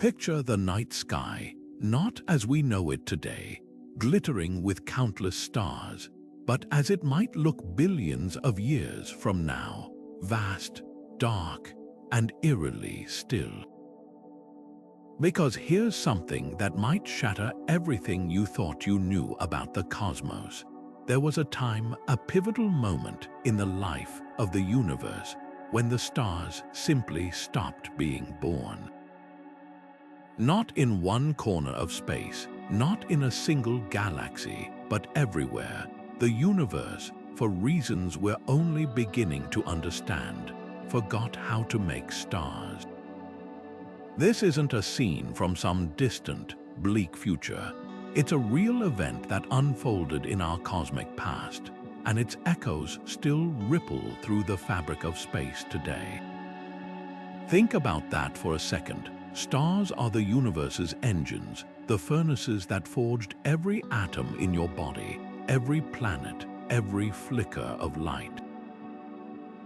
Picture the night sky, not as we know it today, glittering with countless stars, but as it might look billions of years from now, vast, dark, and eerily still. Because here's something that might shatter everything you thought you knew about the cosmos. There was a time, a pivotal moment in the life of the universe, when the stars simply stopped being born. Not in one corner of space, not in a single galaxy, but everywhere, the universe, for reasons we're only beginning to understand, forgot how to make stars. This isn't a scene from some distant, bleak future. It's a real event that unfolded in our cosmic past, and its echoes still ripple through the fabric of space today. Think about that for a second. Stars are the universe's engines, the furnaces that forged every atom in your body, every planet, every flicker of light.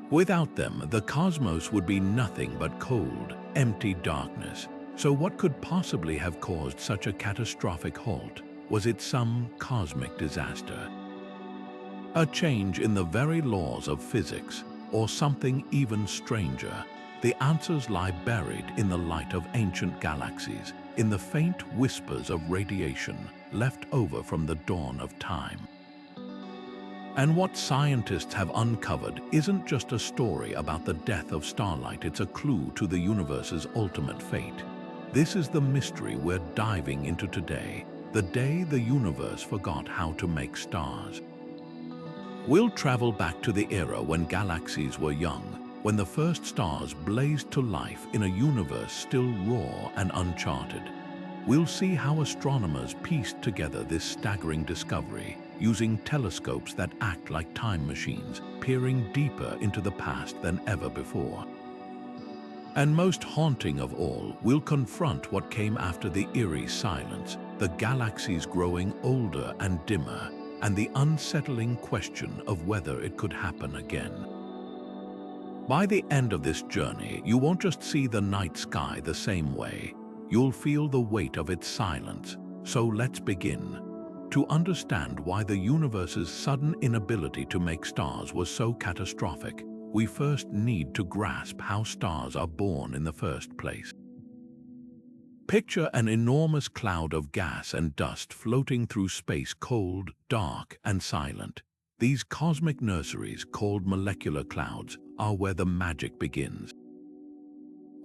Without them, the cosmos would be nothing but cold, empty darkness. So what could possibly have caused such a catastrophic halt? Was it some cosmic disaster? A change in the very laws of physics, or something even stranger? The answers lie buried in the light of ancient galaxies, in the faint whispers of radiation left over from the dawn of time. And what scientists have uncovered isn't just a story about the death of starlight, it's a clue to the universe's ultimate fate. This is the mystery we're diving into today, the day the universe forgot how to make stars. We'll travel back to the era when galaxies were young, when the first stars blazed to life in a universe still raw and uncharted. We'll see how astronomers pieced together this staggering discovery, using telescopes that act like time machines, peering deeper into the past than ever before. And most haunting of all, we'll confront what came after the eerie silence, the galaxies growing older and dimmer, and the unsettling question of whether it could happen again. By the end of this journey, you won't just see the night sky the same way. You'll feel the weight of its silence. So let's begin. To understand why the universe's sudden inability to make stars was so catastrophic, we first need to grasp how stars are born in the first place. Picture an enormous cloud of gas and dust floating through space, cold, dark, and silent. These cosmic nurseries, called molecular clouds, are where the magic begins.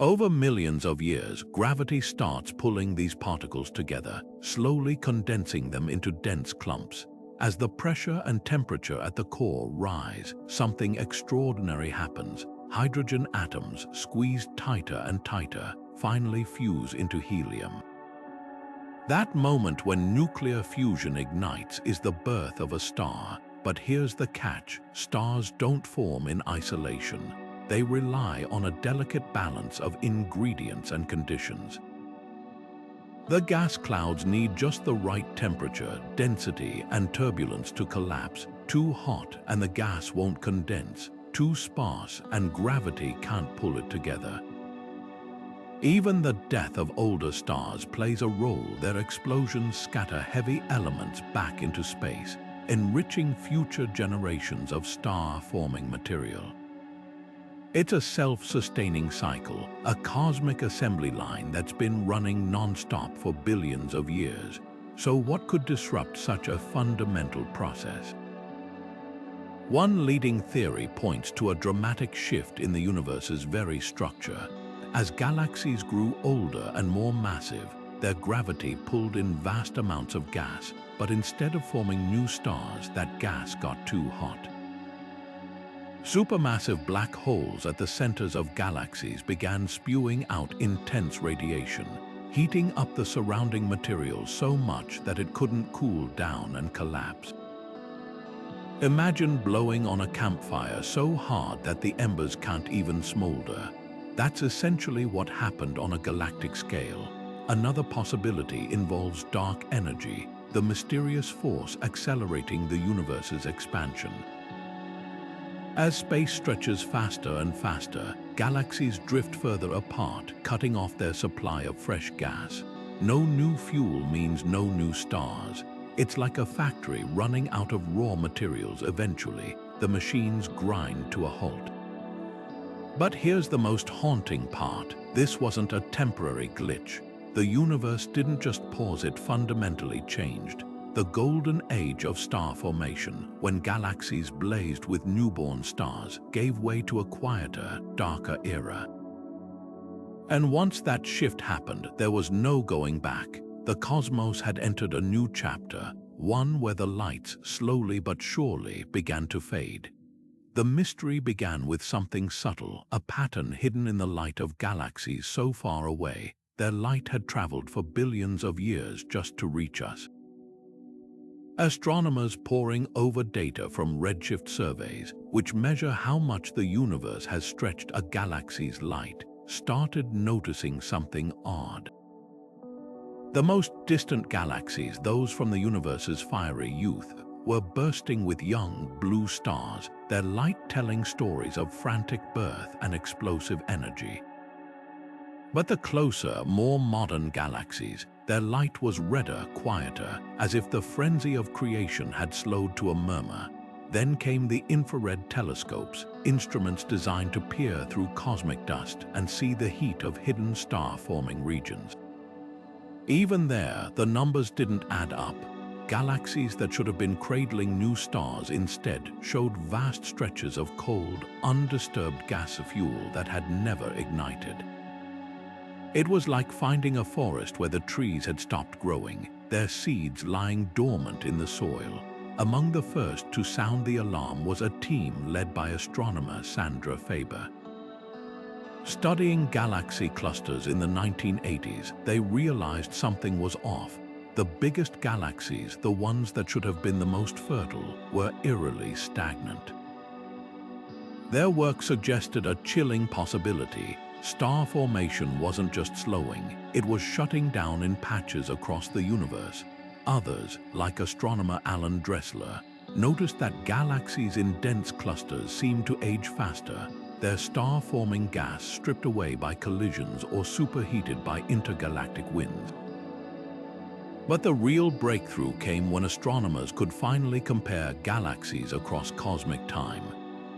Over millions of years, gravity starts pulling these particles together, slowly condensing them into dense clumps. As the pressure and temperature at the core rise, something extraordinary happens. Hydrogen atoms, squeezed tighter and tighter, finally fuse into helium. That moment when nuclear fusion ignites is the birth of a star. But here's the catch: stars don't form in isolation. They rely on a delicate balance of ingredients and conditions. The gas clouds need just the right temperature, density, and turbulence to collapse. Too hot and the gas won't condense. Too sparse and gravity can't pull it together. Even the death of older stars plays a role. Their explosions scatter heavy elements back into space, enriching future generations of star-forming material. It's a self-sustaining cycle, a cosmic assembly line that's been running non-stop for billions of years. So what could disrupt such a fundamental process? One leading theory points to a dramatic shift in the universe's very structure. As galaxies grew older and more massive, their gravity pulled in vast amounts of gas, but instead of forming new stars, that gas got too hot. Supermassive black holes at the centers of galaxies began spewing out intense radiation, heating up the surrounding material so much that it couldn't cool down and collapse. Imagine blowing on a campfire so hard that the embers can't even smolder. That's essentially what happened on a galactic scale. Another possibility involves dark energy, the mysterious force accelerating the universe's expansion. As space stretches faster and faster, galaxies drift further apart, cutting off their supply of fresh gas. No new fuel means no new stars. It's like a factory running out of raw materials. Eventually, the machines grind to a halt. But here's the most haunting part. This wasn't a temporary glitch. The universe didn't just pause, it fundamentally changed. The golden age of star formation, when galaxies blazed with newborn stars, gave way to a quieter, darker era. And once that shift happened, there was no going back. The cosmos had entered a new chapter, one where the lights slowly but surely began to fade. The mystery began with something subtle, a pattern hidden in the light of galaxies so far away. Their light had traveled for billions of years just to reach us. Astronomers poring over data from redshift surveys, which measure how much the universe has stretched a galaxy's light, started noticing something odd. The most distant galaxies, those from the universe's fiery youth, were bursting with young blue stars, their light telling stories of frantic birth and explosive energy. But the closer, more modern galaxies, their light was redder, quieter, as if the frenzy of creation had slowed to a murmur. Then came the infrared telescopes, instruments designed to peer through cosmic dust and see the heat of hidden star-forming regions. Even there, the numbers didn't add up. Galaxies that should have been cradling new stars instead showed vast stretches of cold, undisturbed gas fuel that had never ignited. It was like finding a forest where the trees had stopped growing, their seeds lying dormant in the soil. Among the first to sound the alarm was a team led by astronomer Sandra Faber. Studying galaxy clusters in the 1980s, they realized something was off. The biggest galaxies, the ones that should have been the most fertile, were eerily stagnant. Their work suggested a chilling possibility. Star formation wasn't just slowing, it was shutting down in patches across the universe. Others, like astronomer Alan Dressler, noticed that galaxies in dense clusters seemed to age faster, their star-forming gas stripped away by collisions or superheated by intergalactic winds. But the real breakthrough came when astronomers could finally compare galaxies across cosmic time.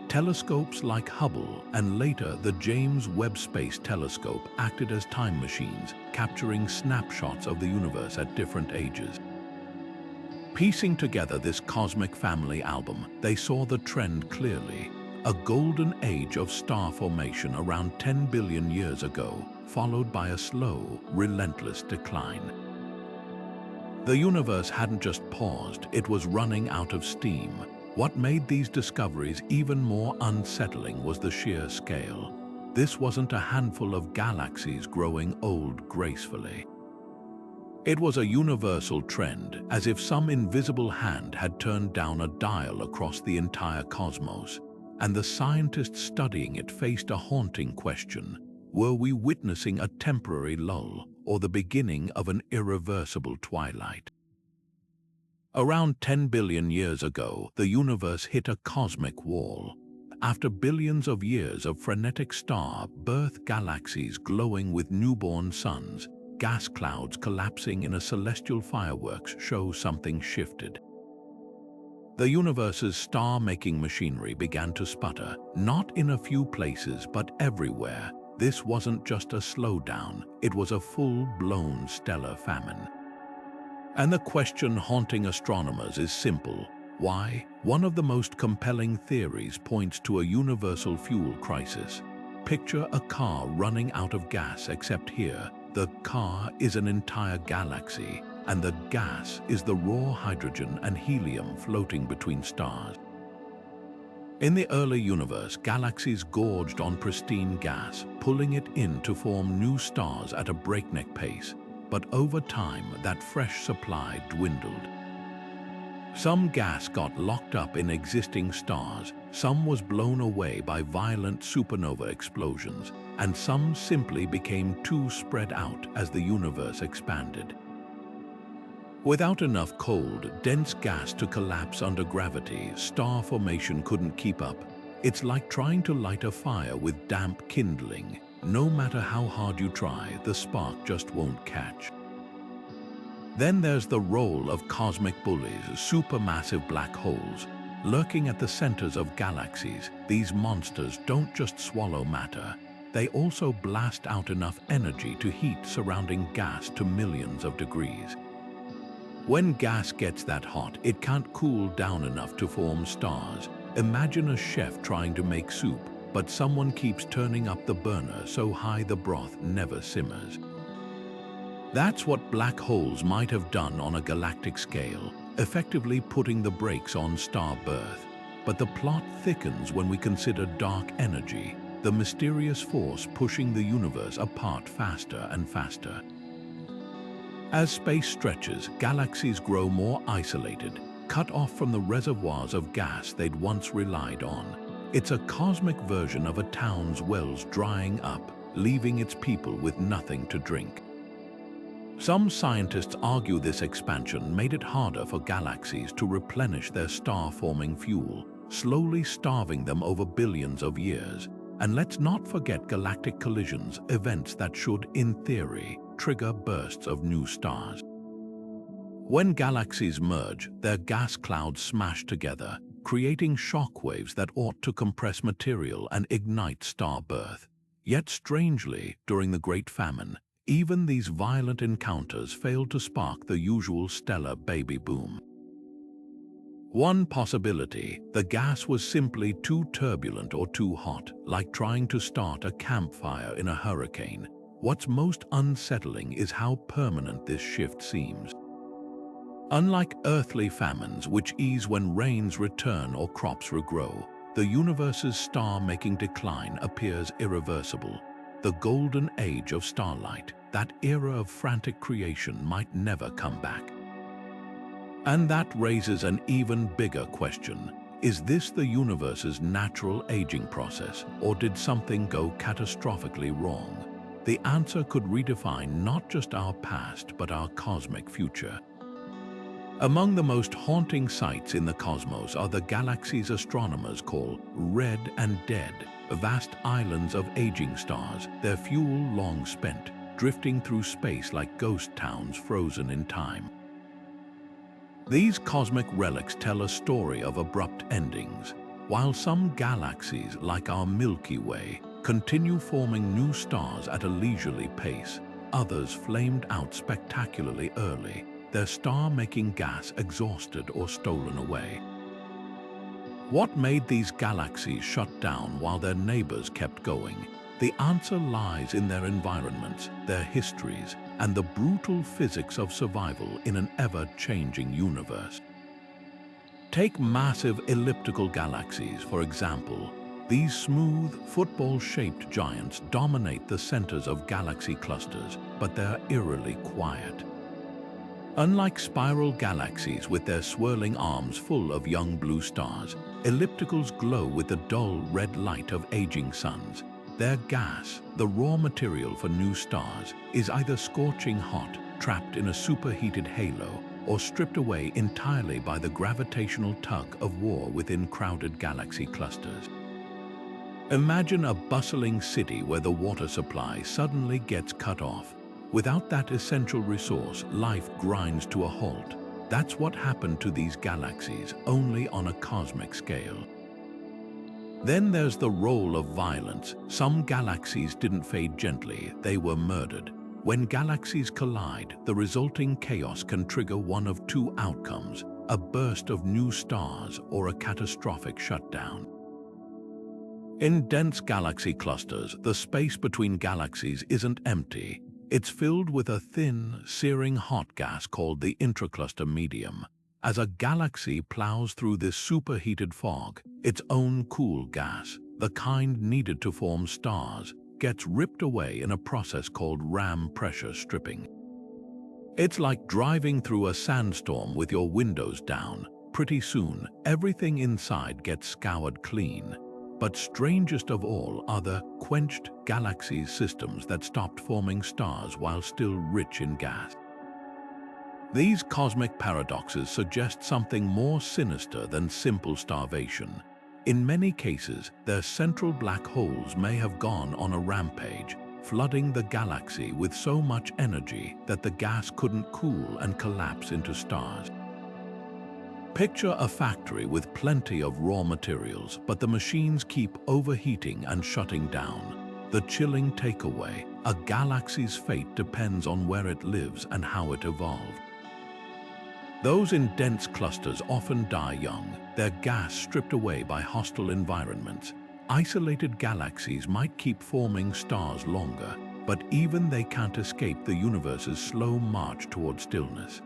Telescopes like Hubble and later the James Webb Space Telescope acted as time machines, capturing snapshots of the universe at different ages. Piecing together this cosmic family album, they saw the trend clearly. A golden age of star formation around 10 billion years ago, followed by a slow, relentless decline. The universe hadn't just paused, it was running out of steam. What made these discoveries even more unsettling was the sheer scale. This wasn't a handful of galaxies growing old gracefully. It was a universal trend, as if some invisible hand had turned down a dial across the entire cosmos. And the scientists studying it faced a haunting question. Were we witnessing a temporary lull or the beginning of an irreversible twilight? Around 10 billion years ago, the universe hit a cosmic wall. After billions of years of frenetic star-birth galaxies glowing with newborn suns, gas clouds collapsing in a celestial fireworks show something shifted. The universe's star-making machinery began to sputter, not in a few places but everywhere. This wasn't just a slowdown, it was a full-blown stellar famine. And the question haunting astronomers is simple. Why? One of the most compelling theories points to a universal fuel crisis. Picture a car running out of gas, except here, the car is an entire galaxy, and the gas is the raw hydrogen and helium floating between stars. In the early universe, galaxies gorged on pristine gas, pulling it in to form new stars at a breakneck pace. But over time, that fresh supply dwindled. Some gas got locked up in existing stars, some was blown away by violent supernova explosions, and some simply became too spread out as the universe expanded. Without enough cold, dense gas to collapse under gravity, star formation couldn't keep up. It's like trying to light a fire with damp kindling. No matter how hard you try, the spark just won't catch. Then there's the role of cosmic bullies, supermassive black holes. Lurking at the centers of galaxies, these monsters don't just swallow matter. They also blast out enough energy to heat surrounding gas to millions of degrees. When gas gets that hot, it can't cool down enough to form stars. Imagine a chef trying to make soup, but someone keeps turning up the burner so high the broth never simmers. That's what black holes might have done on a galactic scale, effectively putting the brakes on star birth. But the plot thickens when we consider dark energy, the mysterious force pushing the universe apart faster and faster. As space stretches, galaxies grow more isolated, cut off from the reservoirs of gas they'd once relied on. It's a cosmic version of a town's wells drying up, leaving its people with nothing to drink. Some scientists argue this expansion made it harder for galaxies to replenish their star-forming fuel, slowly starving them over billions of years. And let's not forget galactic collisions, events that should, in theory, trigger bursts of new stars. When galaxies merge, their gas clouds smash together, creating shockwaves that ought to compress material and ignite star birth. Yet strangely, during the Great Famine, even these violent encounters failed to spark the usual stellar baby boom. One possibility, the gas was simply too turbulent or too hot, like trying to start a campfire in a hurricane. What's most unsettling is how permanent this shift seems. Unlike earthly famines, which ease when rains return or crops regrow, the universe's star-making decline appears irreversible. The golden age of starlight, that era of frantic creation, might never come back. And that raises an even bigger question. Is this the universe's natural aging process, or did something go catastrophically wrong? The answer could redefine not just our past, but our cosmic future. Among the most haunting sights in the cosmos are the galaxies astronomers call red and dead, vast islands of aging stars, their fuel long spent, drifting through space like ghost towns frozen in time. These cosmic relics tell a story of abrupt endings. While some galaxies, like our Milky Way, continue forming new stars at a leisurely pace, others flamed out spectacularly early, their star-making gas exhausted or stolen away. What made these galaxies shut down while their neighbors kept going? The answer lies in their environments, their histories, and the brutal physics of survival in an ever-changing universe. Take massive elliptical galaxies, for example. These smooth, football-shaped giants dominate the centers of galaxy clusters, but they're eerily quiet. Unlike spiral galaxies with their swirling arms full of young blue stars, ellipticals glow with the dull red light of aging suns. Their gas, the raw material for new stars, is either scorching hot, trapped in a superheated halo, or stripped away entirely by the gravitational tug of war within crowded galaxy clusters. Imagine a bustling city where the water supply suddenly gets cut off. Without that essential resource, life grinds to a halt. That's what happened to these galaxies, only on a cosmic scale. Then there's the role of violence. Some galaxies didn't fade gently, they were murdered. When galaxies collide, the resulting chaos can trigger one of two outcomes: a burst of new stars or a catastrophic shutdown. In dense galaxy clusters, the space between galaxies isn't empty. It's filled with a thin, searing hot gas called the intracluster medium. As a galaxy plows through this superheated fog, its own cool gas, the kind needed to form stars, gets ripped away in a process called ram pressure stripping. It's like driving through a sandstorm with your windows down. Pretty soon, everything inside gets scoured clean. But strangest of all are the quenched galaxy systems that stopped forming stars while still rich in gas. These cosmic paradoxes suggest something more sinister than simple starvation. In many cases, their central black holes may have gone on a rampage, flooding the galaxy with so much energy that the gas couldn't cool and collapse into stars. Picture a factory with plenty of raw materials, but the machines keep overheating and shutting down. The chilling takeaway: a galaxy's fate depends on where it lives and how it evolved. Those in dense clusters often die young, their gas stripped away by hostile environments. Isolated galaxies might keep forming stars longer, but even they can't escape the universe's slow march toward stillness.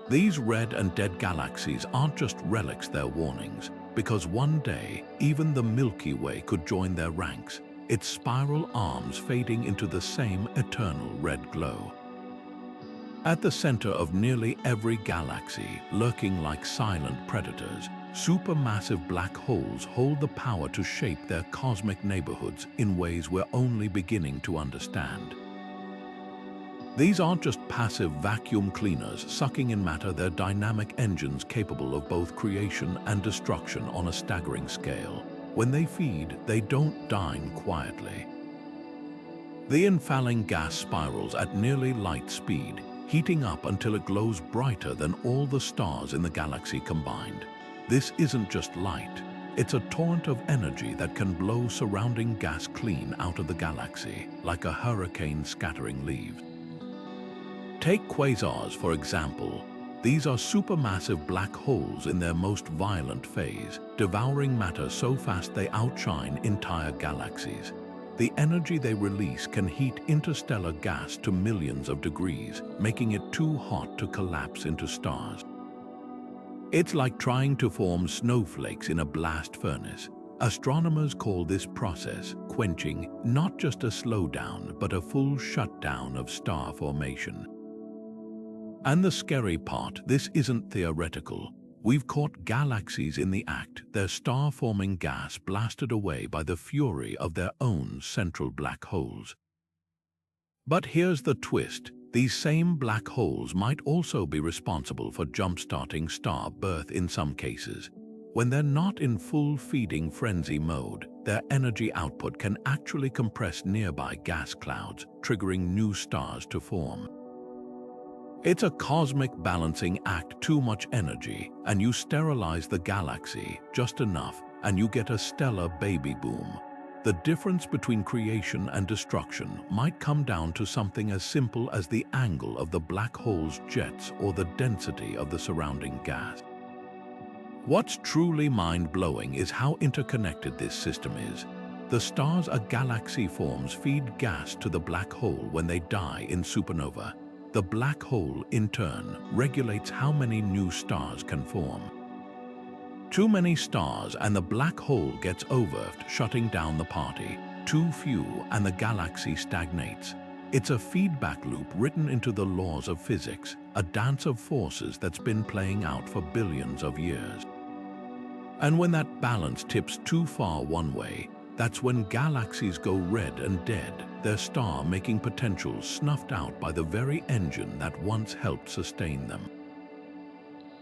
These red and dead galaxies aren't just relics, they're warnings, because one day, even the Milky Way could join their ranks, its spiral arms fading into the same eternal red glow. At the center of nearly every galaxy, lurking like silent predators, supermassive black holes hold the power to shape their cosmic neighborhoods in ways we're only beginning to understand. These aren't just passive vacuum cleaners sucking in matter, they're dynamic engines capable of both creation and destruction on a staggering scale. When they feed, they don't dine quietly. The infalling gas spirals at nearly light speed, heating up until it glows brighter than all the stars in the galaxy combined. This isn't just light, it's a torrent of energy that can blow surrounding gas clean out of the galaxy, like a hurricane scattering leaves. Take quasars, for example. These are supermassive black holes in their most violent phase, devouring matter so fast they outshine entire galaxies. The energy they release can heat interstellar gas to millions of degrees, making it too hot to collapse into stars. It's like trying to form snowflakes in a blast furnace. Astronomers call this process quenching, not just a slowdown, but a full shutdown of star formation. And the scary part, this isn't theoretical. We've caught galaxies in the act, their star-forming gas blasted away by the fury of their own central black holes. But here's the twist. These same black holes might also be responsible for jump-starting star birth in some cases. When they're not in full feeding frenzy mode, their energy output can actually compress nearby gas clouds, triggering new stars to form. It's a cosmic balancing act. Too much energy, and you sterilize the galaxy just enough, and you get a stellar baby boom. The difference between creation and destruction might come down to something as simple as the angle of the black hole's jets or the density of the surrounding gas. What's truly mind-blowing is how interconnected this system is. The stars a galaxy forms feed gas to the black hole when they die in supernova. The black hole, in turn, regulates how many new stars can form. Too many stars and the black hole gets overworked, shutting down the party. Too few and the galaxy stagnates. It's a feedback loop written into the laws of physics, a dance of forces that's been playing out for billions of years. And when that balance tips too far one way, that's when galaxies go red and dead, their star-making potential snuffed out by the very engine that once helped sustain them.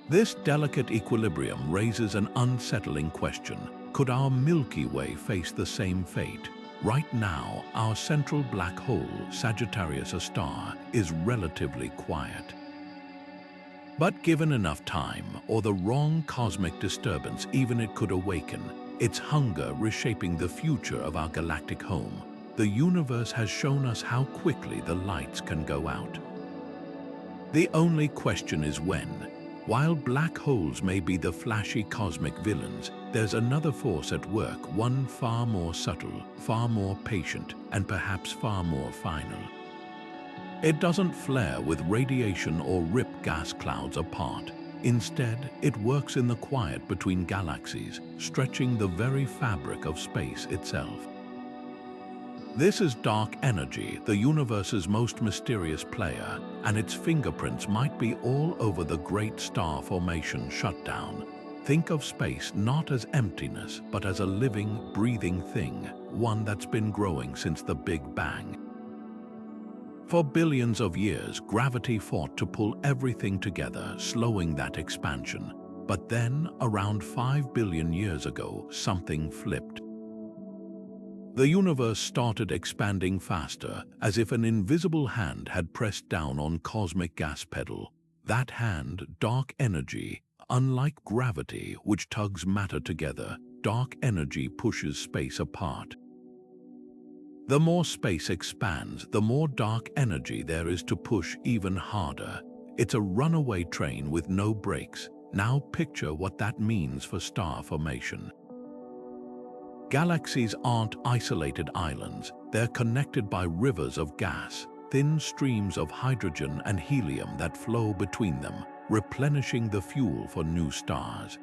This delicate equilibrium raises an unsettling question. Could our Milky Way face the same fate? Right now, our central black hole, Sagittarius A star, is relatively quiet. But given enough time, or the wrong cosmic disturbance, even it could awaken, its hunger reshaping the future of our galactic home. The universe has shown us how quickly the lights can go out. The only question is when. While black holes may be the flashy cosmic villains, there's another force at work, one far more subtle, far more patient, and perhaps far more final. It doesn't flare with radiation or rip gas clouds apart. Instead, it works in the quiet between galaxies, stretching the very fabric of space itself. This is dark energy, the universe's most mysterious player, and its fingerprints might be all over the great star formation shutdown. Think of space not as emptiness, but as a living, breathing thing, one that's been growing since the Big Bang. For billions of years, gravity fought to pull everything together, slowing that expansion. But then, around 5 billion years ago, something flipped. The universe started expanding faster, as if an invisible hand had pressed down on cosmic gas pedal. That hand, dark energy. Unlike gravity, which tugs matter together, dark energy pushes space apart. The more space expands, the more dark energy there is to push even harder. It's a runaway train with no brakes. Now picture what that means for star formation. Galaxies aren't isolated islands. They're connected by rivers of gas, thin streams of hydrogen and helium that flow between them, replenishing the fuel for new stars.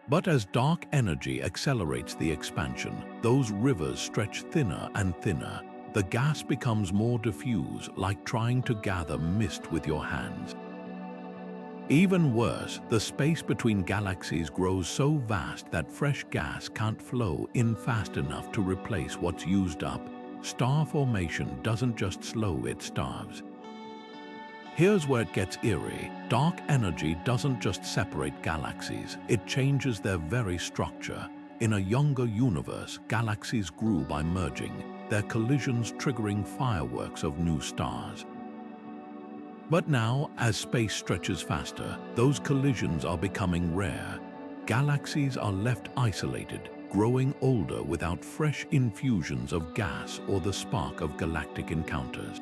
But as dark energy accelerates the expansion, those rivers stretch thinner and thinner. The gas becomes more diffuse, like trying to gather mist with your hands. Even worse, the space between galaxies grows so vast that fresh gas can't flow in fast enough to replace what's used up. Star formation doesn't just slow, it starves. Here's where it gets eerie. Dark energy doesn't just separate galaxies, it changes their very structure. In a younger universe, galaxies grew by merging, their collisions triggering fireworks of new stars. But now, as space stretches faster, those collisions are becoming rare. Galaxies are left isolated, growing older without fresh infusions of gas or the spark of galactic encounters.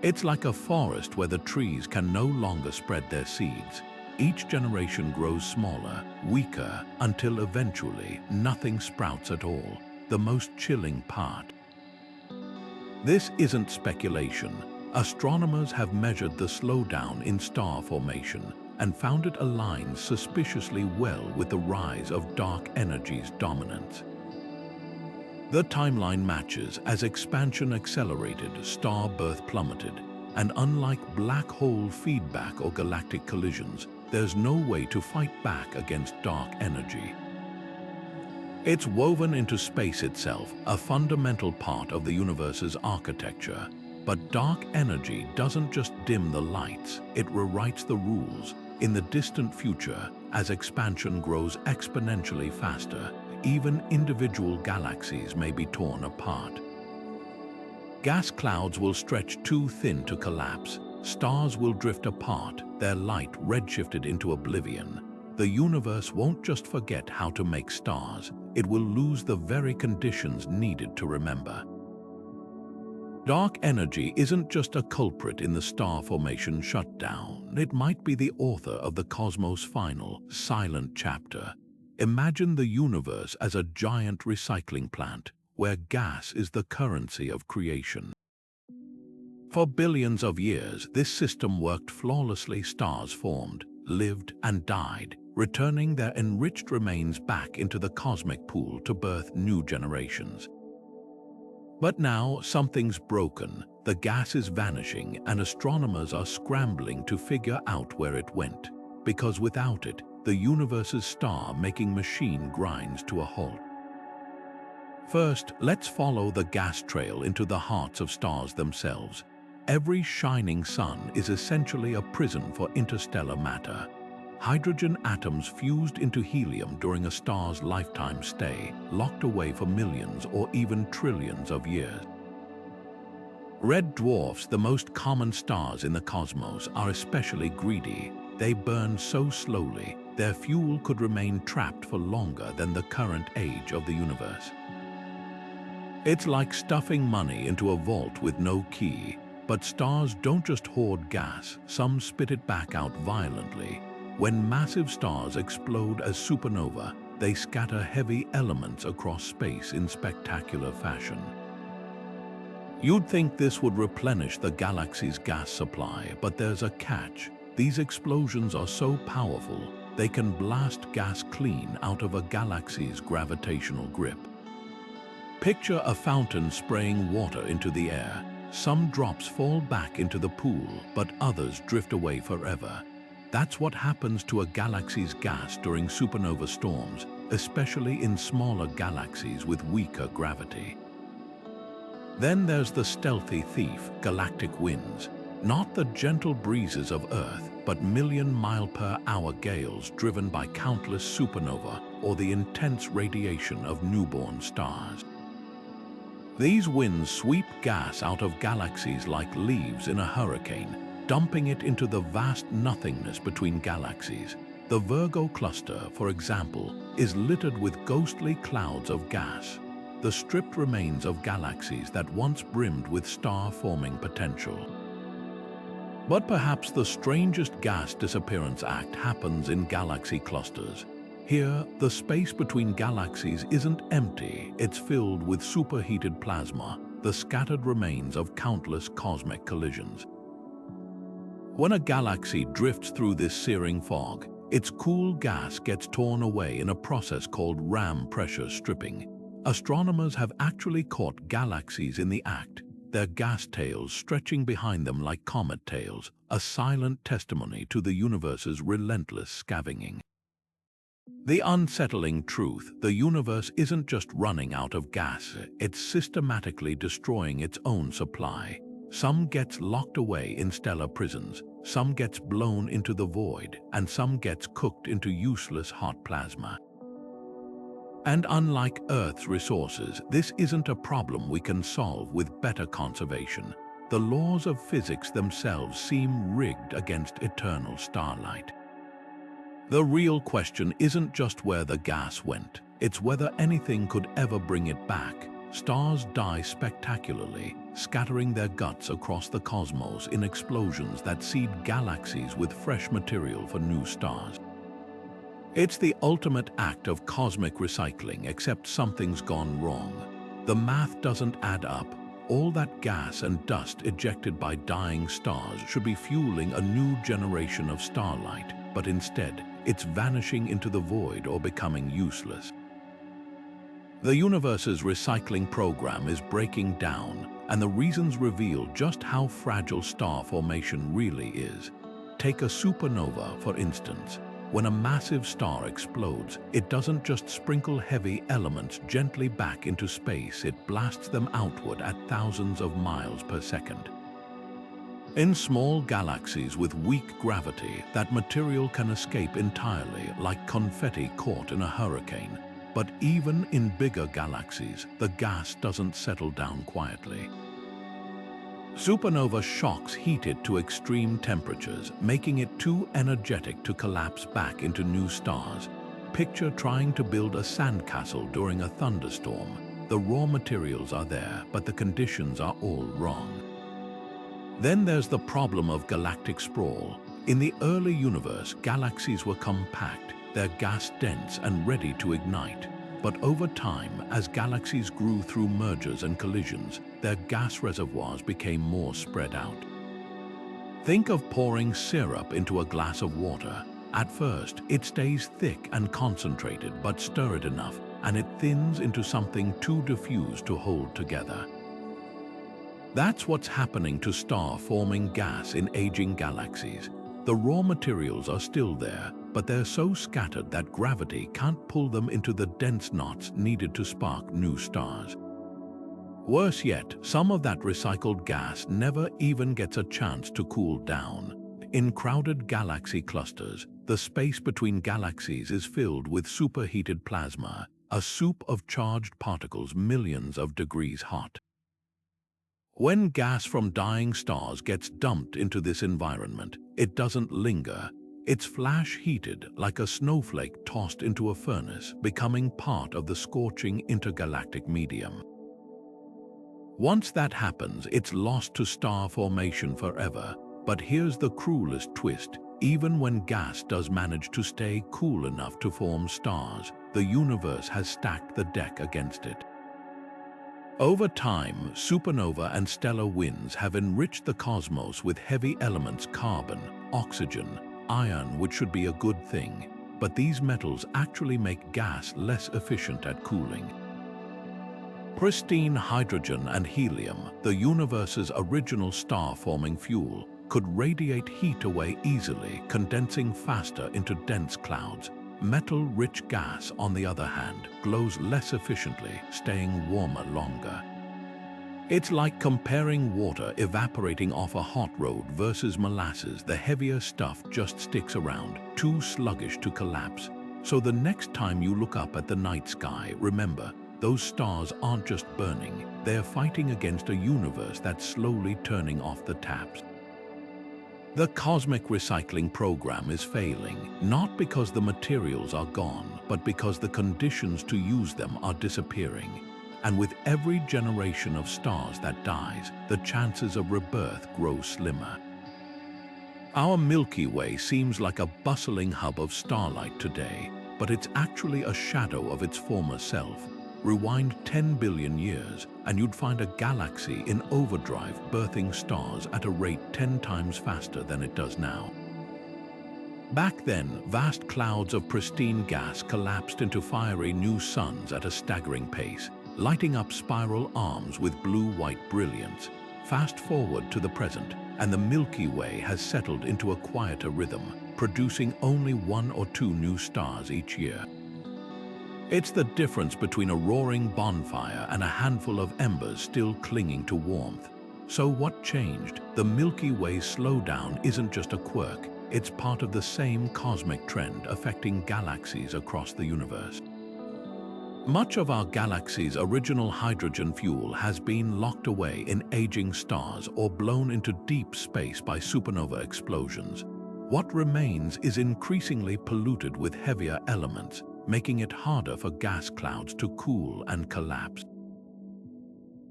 It's like a forest where the trees can no longer spread their seeds. Each generation grows smaller, weaker, until eventually nothing sprouts at all, the most chilling part. This isn't speculation. Astronomers have measured the slowdown in star formation and found it aligns suspiciously well with the rise of dark energy's dominance. The timeline matches. As expansion accelerated, star birth plummeted, and unlike black hole feedback or galactic collisions, there's no way to fight back against dark energy. It's woven into space itself, a fundamental part of the universe's architecture. But dark energy doesn't just dim the lights, it rewrites the rules. In the distant future, as expansion grows exponentially faster, even individual galaxies may be torn apart. Gas clouds will stretch too thin to collapse. Stars will drift apart, their light redshifted into oblivion. The universe won't just forget how to make stars, it will lose the very conditions needed to remember. Dark energy isn't just a culprit in the star formation shutdown. It might be the author of the cosmos' final, silent chapter. Imagine the universe as a giant recycling plant, where gas is the currency of creation. For billions of years, this system worked flawlessly. Stars formed, lived, and died, returning their enriched remains back into the cosmic pool to birth new generations. But now something's broken. The gas is vanishing, and astronomers are scrambling to figure out where it went. Because without it, the universe's star-making machine grinds to a halt. First, let's follow the gas trail into the hearts of stars themselves. Every shining sun is essentially a prison for interstellar matter. Hydrogen atoms fused into helium during a star's lifetime stay, locked away for millions or even trillions of years. Red dwarfs, the most common stars in the cosmos, are especially greedy. They burn so slowly, their fuel could remain trapped for longer than the current age of the universe. It's like stuffing money into a vault with no key. But stars don't just hoard gas, some spit it back out violently. When massive stars explode as supernova, they scatter heavy elements across space in spectacular fashion. You'd think this would replenish the galaxy's gas supply, but there's a catch. These explosions are so powerful, they can blast gas clean out of a galaxy's gravitational grip. Picture a fountain spraying water into the air. Some drops fall back into the pool, but others drift away forever. That's what happens to a galaxy's gas during supernova storms, especially in smaller galaxies with weaker gravity. Then there's the stealthy thief, galactic winds. Not the gentle breezes of Earth, but million-mile-per-hour gales driven by countless supernovae or the intense radiation of newborn stars. These winds sweep gas out of galaxies like leaves in a hurricane, dumping it into the vast nothingness between galaxies. The Virgo cluster, for example, is littered with ghostly clouds of gas, the stripped remains of galaxies that once brimmed with star-forming potential. But perhaps the strangest gas disappearance act happens in galaxy clusters. Here, the space between galaxies isn't empty, it's filled with superheated plasma, the scattered remains of countless cosmic collisions. When a galaxy drifts through this searing fog, its cool gas gets torn away in a process called ram pressure stripping. Astronomers have actually caught galaxies in the act, their gas tails stretching behind them like comet tails, a silent testimony to the universe's relentless scavenging. The unsettling truth: the universe isn't just running out of gas, it's systematically destroying its own supply. Some gets locked away in stellar prisons, some gets blown into the void, and some gets cooked into useless hot plasma. And unlike Earth's resources, this isn't a problem we can solve with better conservation. The laws of physics themselves seem rigged against eternal starlight. The real question isn't just where the gas went, it's whether anything could ever bring it back. Stars die spectacularly, scattering their guts across the cosmos in explosions that seed galaxies with fresh material for new stars. It's the ultimate act of cosmic recycling, except something's gone wrong. The math doesn't add up. All that gas and dust ejected by dying stars should be fueling a new generation of starlight, but instead, it's vanishing into the void or becoming useless. The universe's recycling program is breaking down, and the reasons reveal just how fragile star formation really is. Take a supernova, for instance. When a massive star explodes, it doesn't just sprinkle heavy elements gently back into space, it blasts them outward at thousands of miles per second. In small galaxies with weak gravity, that material can escape entirely, like confetti caught in a hurricane. But even in bigger galaxies, the gas doesn't settle down quietly. Supernova shocks heat it to extreme temperatures, making it too energetic to collapse back into new stars. Picture trying to build a sandcastle during a thunderstorm. The raw materials are there, but the conditions are all wrong. Then there's the problem of galactic sprawl. In the early universe, galaxies were compact, their gas dense and ready to ignite. But over time, as galaxies grew through mergers and collisions, their gas reservoirs became more spread out. Think of pouring syrup into a glass of water. At first, it stays thick and concentrated, but stir it enough, and it thins into something too diffuse to hold together. That's what's happening to star-forming gas in aging galaxies. The raw materials are still there, but they're so scattered that gravity can't pull them into the dense knots needed to spark new stars. Worse yet, some of that recycled gas never even gets a chance to cool down. In crowded galaxy clusters, the space between galaxies is filled with superheated plasma, a soup of charged particles millions of degrees hot. When gas from dying stars gets dumped into this environment, it doesn't linger. It's flash-heated like a snowflake tossed into a furnace, becoming part of the scorching intergalactic medium. Once that happens, it's lost to star formation forever. But here's the cruelest twist. Even when gas does manage to stay cool enough to form stars, the universe has stacked the deck against it. Over time, supernova and stellar winds have enriched the cosmos with heavy elements: carbon, oxygen, iron, which should be a good thing. But these metals actually make gas less efficient at cooling. Pristine hydrogen and helium, the universe's original star-forming fuel, could radiate heat away easily, condensing faster into dense clouds. Metal-rich gas, on the other hand, glows less efficiently, staying warmer longer. It's like comparing water evaporating off a hot road versus molasses. The heavier stuff just sticks around, too sluggish to collapse. So the next time you look up at the night sky, remember, those stars aren't just burning, they're fighting against a universe that's slowly turning off the taps. The cosmic recycling program is failing, not because the materials are gone, but because the conditions to use them are disappearing. And with every generation of stars that dies, the chances of rebirth grow slimmer. Our Milky Way seems like a bustling hub of starlight today, but it's actually a shadow of its former self. Rewind 10 billion years, and you'd find a galaxy in overdrive birthing stars at a rate 10 times faster than it does now. Back then, vast clouds of pristine gas collapsed into fiery new suns at a staggering pace, lighting up spiral arms with blue-white brilliance. Fast forward to the present, and the Milky Way has settled into a quieter rhythm, producing only 1 or 2 new stars each year. It's the difference between a roaring bonfire and a handful of embers still clinging to warmth. So what changed? The Milky Way's slowdown isn't just a quirk, it's part of the same cosmic trend affecting galaxies across the universe. Much of our galaxy's original hydrogen fuel has been locked away in aging stars or blown into deep space by supernova explosions. What remains is increasingly polluted with heavier elements, making it harder for gas clouds to cool and collapse.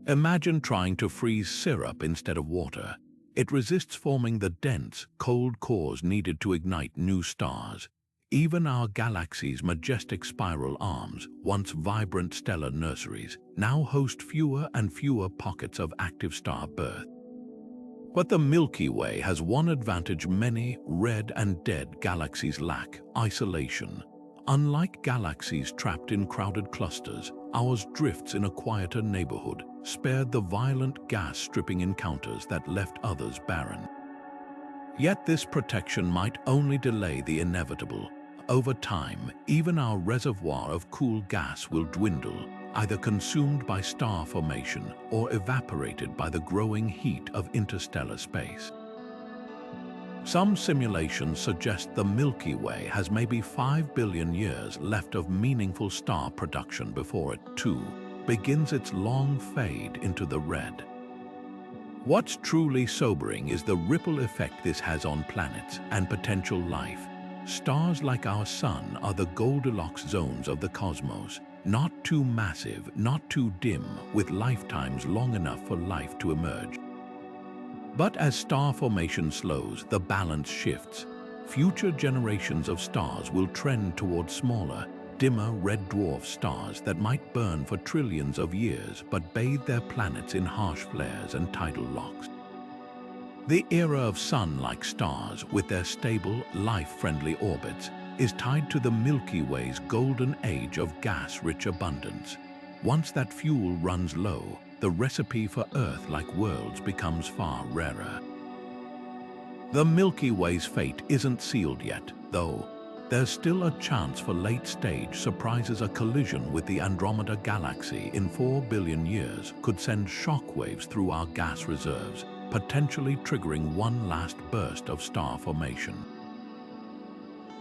Imagine trying to freeze syrup instead of water. It resists forming the dense, cold cores needed to ignite new stars. Even our galaxy's majestic spiral arms, once vibrant stellar nurseries, now host fewer and fewer pockets of active star birth. But the Milky Way has one advantage many red and dead galaxies lack: isolation. Unlike galaxies trapped in crowded clusters, ours drifts in a quieter neighborhood, spared the violent gas-stripping encounters that left others barren. Yet this protection might only delay the inevitable. Over time, even our reservoir of cool gas will dwindle, either consumed by star formation or evaporated by the growing heat of interstellar space. Some simulations suggest the Milky Way has maybe 5 billion years left of meaningful star production before it, too, begins its long fade into the red. What's truly sobering is the ripple effect this has on planets and potential life. Stars like our Sun are the Goldilocks zones of the cosmos, not too massive, not too dim, with lifetimes long enough for life to emerge. But as star formation slows, the balance shifts. Future generations of stars will trend toward smaller, dimmer red dwarf stars that might burn for trillions of years but bathe their planets in harsh flares and tidal locks. The era of Sun-like stars, with their stable, life-friendly orbits, is tied to the Milky Way's golden age of gas-rich abundance. Once that fuel runs low, the recipe for Earth-like worlds becomes far rarer. The Milky Way's fate isn't sealed yet, though. There's still a chance for late-stage surprises. A collision with the Andromeda Galaxy in 4 billion years could send shockwaves through our gas reserves, potentially triggering one last burst of star formation.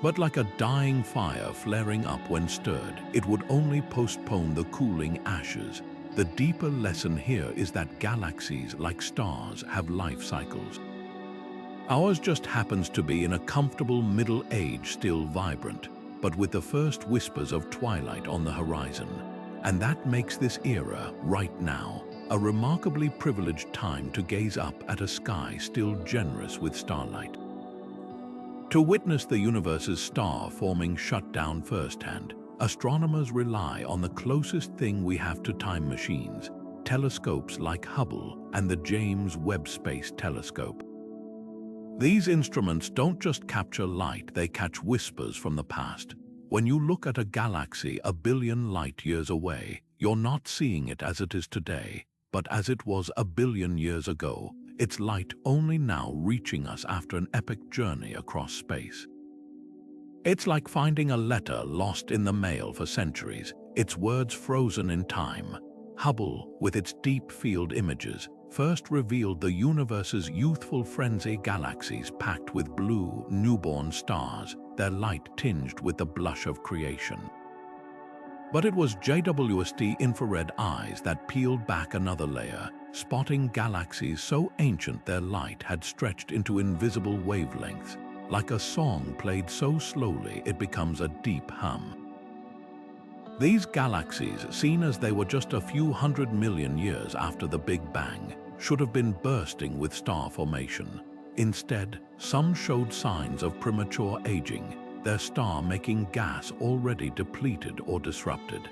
But like a dying fire flaring up when stirred, it would only postpone the cooling ashes. The deeper lesson here is that galaxies, like stars, have life cycles. Ours just happens to be in a comfortable middle age, still vibrant, but with the first whispers of twilight on the horizon. And that makes this era, right now, a remarkably privileged time to gaze up at a sky still generous with starlight. To witness the universe's star-forming shutdown firsthand, astronomers rely on the closest thing we have to time machines, telescopes like Hubble and the James Webb Space Telescope. These instruments don't just capture light, they catch whispers from the past. When you look at a galaxy a billion light-years away, you're not seeing it as it is today, but as it was a billion years ago, its light only now reaching us after an epic journey across space. It's like finding a letter lost in the mail for centuries, its words frozen in time. Hubble, with its deep field images, first revealed the universe's youthful frenzy, galaxies packed with blue, newborn stars, their light tinged with the blush of creation. But it was JWST infrared eyes that peeled back another layer, spotting galaxies so ancient their light had stretched into invisible wavelengths, like a song played so slowly it becomes a deep hum. These galaxies, seen as they were just a few 100 million years after the Big Bang, should have been bursting with star formation. Instead, some showed signs of premature aging, their star making gas already depleted or disrupted.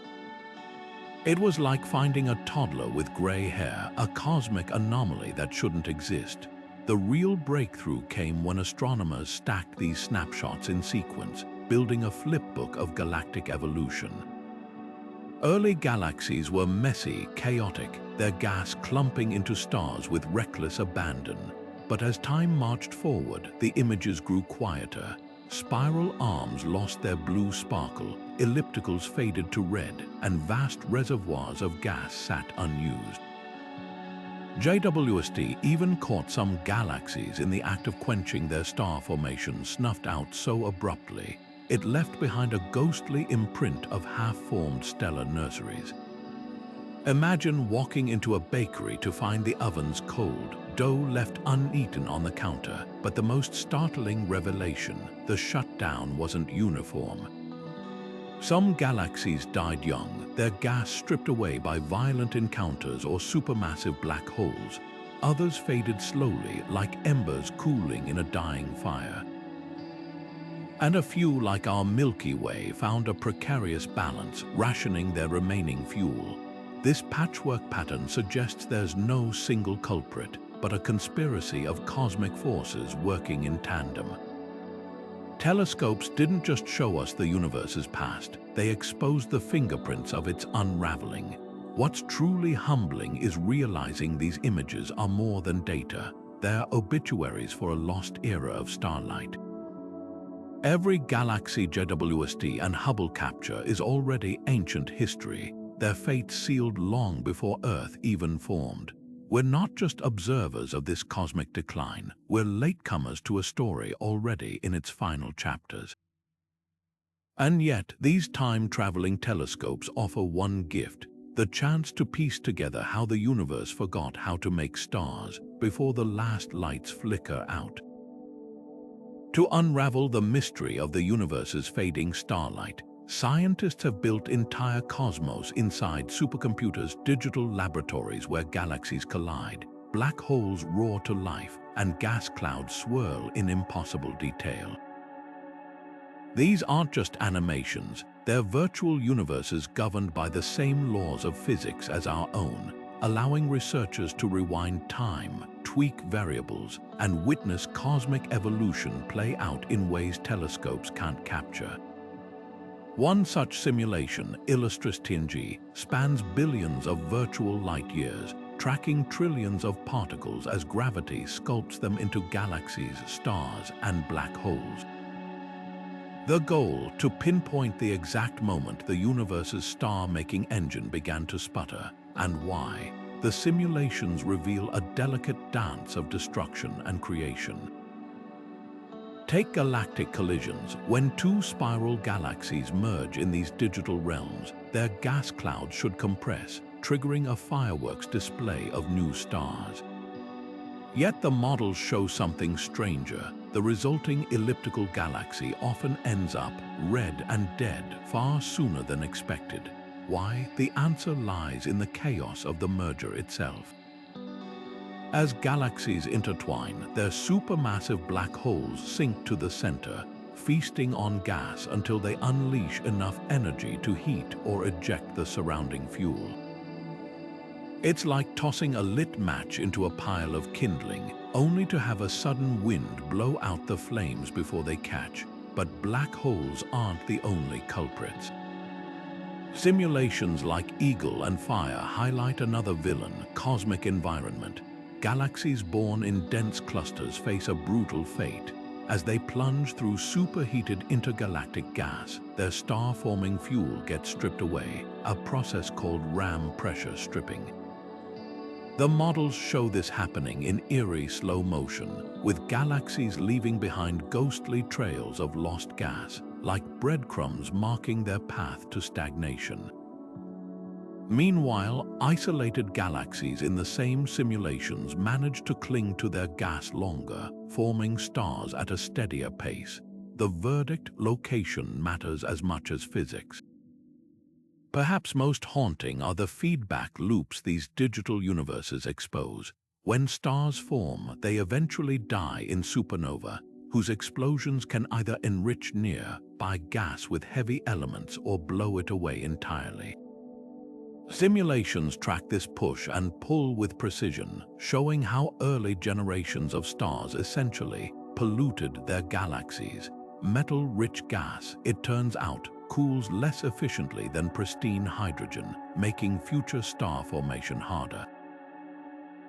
It was like finding a toddler with gray hair, a cosmic anomaly that shouldn't exist. The real breakthrough came when astronomers stacked these snapshots in sequence, building a flipbook of galactic evolution. Early galaxies were messy, chaotic, their gas clumping into stars with reckless abandon. But as time marched forward, the images grew quieter. Spiral arms lost their blue sparkle, ellipticals faded to red, and vast reservoirs of gas sat unused. JWST even caught some galaxies in the act of quenching their star formation snuffed out so abruptly, it left behind a ghostly imprint of half-formed stellar nurseries. Imagine walking into a bakery to find the ovens cold, dough left uneaten on the counter, but the most startling revelation, the shutdown wasn't uniform. Some galaxies died young, their gas stripped away by violent encounters or supermassive black holes. Others faded slowly, like embers cooling in a dying fire. And a few, like our Milky Way, found a precarious balance, rationing their remaining fuel. This patchwork pattern suggests there's no single culprit, but a conspiracy of cosmic forces working in tandem. Telescopes didn't just show us the universe's past, they exposed the fingerprints of its unraveling. What's truly humbling is realizing these images are more than data. They're obituaries for a lost era of starlight. Every galaxy JWST and Hubble capture is already ancient history, their fate sealed long before Earth even formed. We're not just observers of this cosmic decline, we're latecomers to a story already in its final chapters. And yet, these time-traveling telescopes offer one gift, the chance to piece together how the universe forgot how to make stars before the last lights flicker out. To unravel the mystery of the universe's fading starlight, scientists have built entire cosmos inside supercomputers, digital laboratories where galaxies collide, black holes roar to life, and gas clouds swirl in impossible detail. These aren't just animations, they're virtual universes governed by the same laws of physics as our own, allowing researchers to rewind time, tweak variables, and witness cosmic evolution play out in ways telescopes can't capture. One such simulation, JWST, spans billions of virtual light years, tracking trillions of particles as gravity sculpts them into galaxies, stars, and black holes. The goal, to pinpoint the exact moment the universe's star-making engine began to sputter, and why. The simulations reveal a delicate dance of destruction and creation. Take galactic collisions. When two spiral galaxies merge in these digital realms, their gas clouds should compress, triggering a fireworks display of new stars. Yet the models show something stranger. The resulting elliptical galaxy often ends up red and dead far sooner than expected. Why? The answer lies in the chaos of the merger itself. As galaxies intertwine, their supermassive black holes sink to the center, feasting on gas until they unleash enough energy to heat or eject the surrounding fuel. It's like tossing a lit match into a pile of kindling, only to have a sudden wind blow out the flames before they catch. But black holes aren't the only culprits. Simulations like Eagle and Fire highlight another villain, cosmic environment. Galaxies born in dense clusters face a brutal fate. As they plunge through superheated intergalactic gas, their star-forming fuel gets stripped away, a process called ram pressure stripping. The models show this happening in eerie slow motion, with galaxies leaving behind ghostly trails of lost gas, like breadcrumbs marking their path to stagnation. Meanwhile, isolated galaxies in the same simulations manage to cling to their gas longer, forming stars at a steadier pace. The verdict, location, matters as much as physics. Perhaps most haunting are the feedback loops these digital universes expose. When stars form, they eventually die in supernova, whose explosions can either enrich nearby gas with heavy elements or blow it away entirely. Simulations track this push and pull with precision, showing how early generations of stars essentially polluted their galaxies. Metal-rich gas, it turns out, cools less efficiently than pristine hydrogen, making future star formation harder.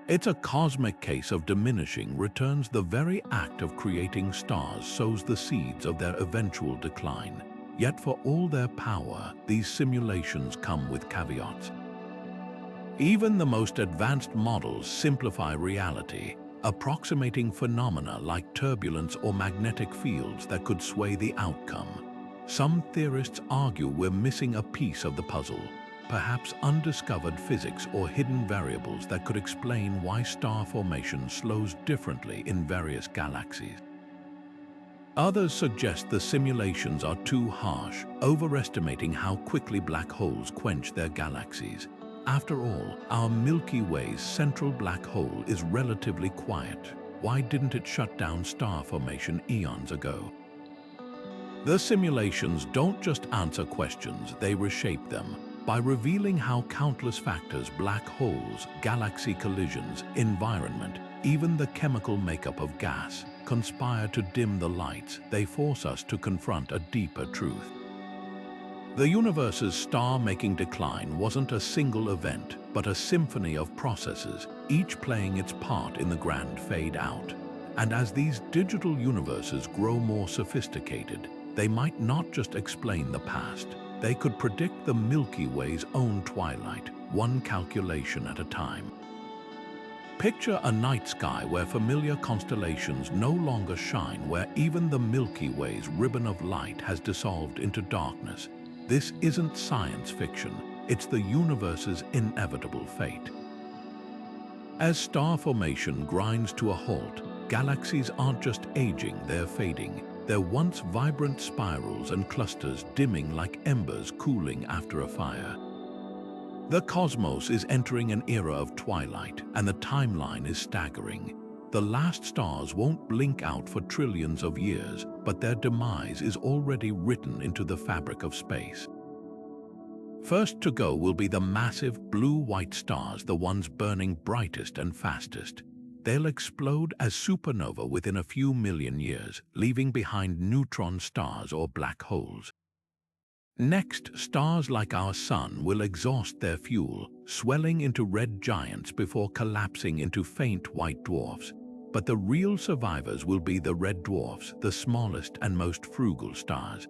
It's a cosmic case of diminishing returns. The very act of creating stars sows the seeds of their eventual decline. Yet for all their power, these simulations come with caveats. Even the most advanced models simplify reality, approximating phenomena like turbulence or magnetic fields that could sway the outcome. Some theorists argue we're missing a piece of the puzzle, perhaps undiscovered physics or hidden variables that could explain why star formation slows differently in various galaxies. Others suggest the simulations are too harsh, overestimating how quickly black holes quench their galaxies. After all, our Milky Way's central black hole is relatively quiet. Why didn't it shut down star formation eons ago? The simulations don't just answer questions, they reshape them. By revealing how countless factors, black holes, galaxy collisions, environment, even the chemical makeup of gas, conspire to dim the lights, they force us to confront a deeper truth. The universe's star-making decline wasn't a single event, but a symphony of processes, each playing its part in the grand fade-out. And as these digital universes grow more sophisticated, they might not just explain the past, they could predict the Milky Way's own twilight, one calculation at a time. Picture a night sky where familiar constellations no longer shine, where even the Milky Way's ribbon of light has dissolved into darkness. This isn't science fiction, it's the universe's inevitable fate. As star formation grinds to a halt, galaxies aren't just aging, they're fading. They're once vibrant spirals and clusters dimming like embers cooling after a fire. The cosmos is entering an era of twilight, and the timeline is staggering. The last stars won't blink out for trillions of years, but their demise is already written into the fabric of space. First to go will be the massive blue-white stars, the ones burning brightest and fastest. They'll explode as supernova within a few million years, leaving behind neutron stars or black holes. Next, stars like our Sun will exhaust their fuel, swelling into red giants before collapsing into faint white dwarfs. But the real survivors will be the red dwarfs, the smallest and most frugal stars.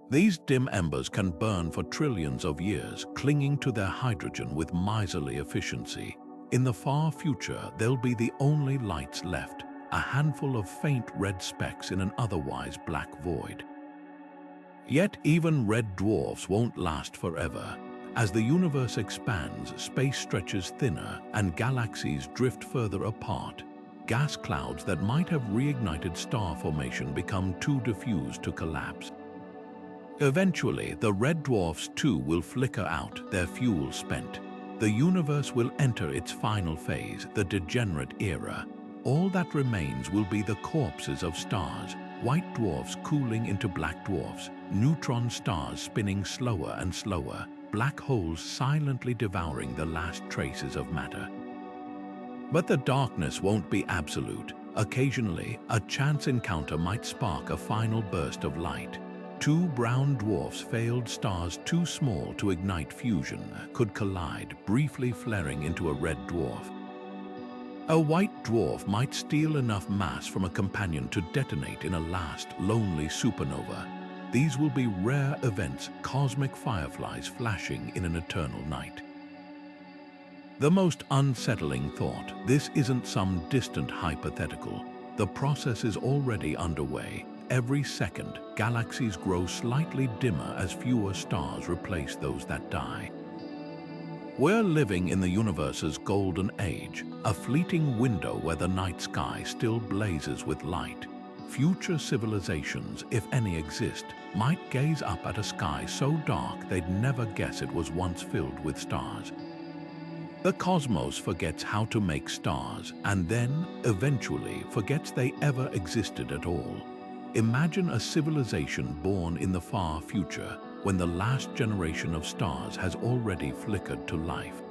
These dim embers can burn for trillions of years, clinging to their hydrogen with miserly efficiency. In the far future, they'll be the only lights left, a handful of faint red specks in an otherwise black void. Yet even red dwarfs won't last forever. As the universe expands, space stretches thinner, and galaxies drift further apart. Gas clouds that might have reignited star formation become too diffuse to collapse. Eventually, the red dwarfs too will flicker out, their fuel spent. The universe will enter its final phase, the degenerate era. All that remains will be the corpses of stars, white dwarfs cooling into black dwarfs, neutron stars spinning slower and slower, black holes silently devouring the last traces of matter. But the darkness won't be absolute. Occasionally, a chance encounter might spark a final burst of light. Two brown dwarfs, failed stars too small to ignite fusion, could collide, briefly flaring into a red dwarf. A white dwarf might steal enough mass from a companion to detonate in a last, lonely supernova. These will be rare events, cosmic fireflies flashing in an eternal night. The most unsettling thought, this isn't some distant hypothetical. The process is already underway. Every second, galaxies grow slightly dimmer as fewer stars replace those that die. We're living in the universe's golden age, a fleeting window where the night sky still blazes with light. Future civilizations, if any exist, might gaze up at a sky so dark they'd never guess it was once filled with stars. The cosmos forgets how to make stars, and then, eventually, forgets they ever existed at all. Imagine a civilization born in the far future, when the last generation of stars has already flickered to life.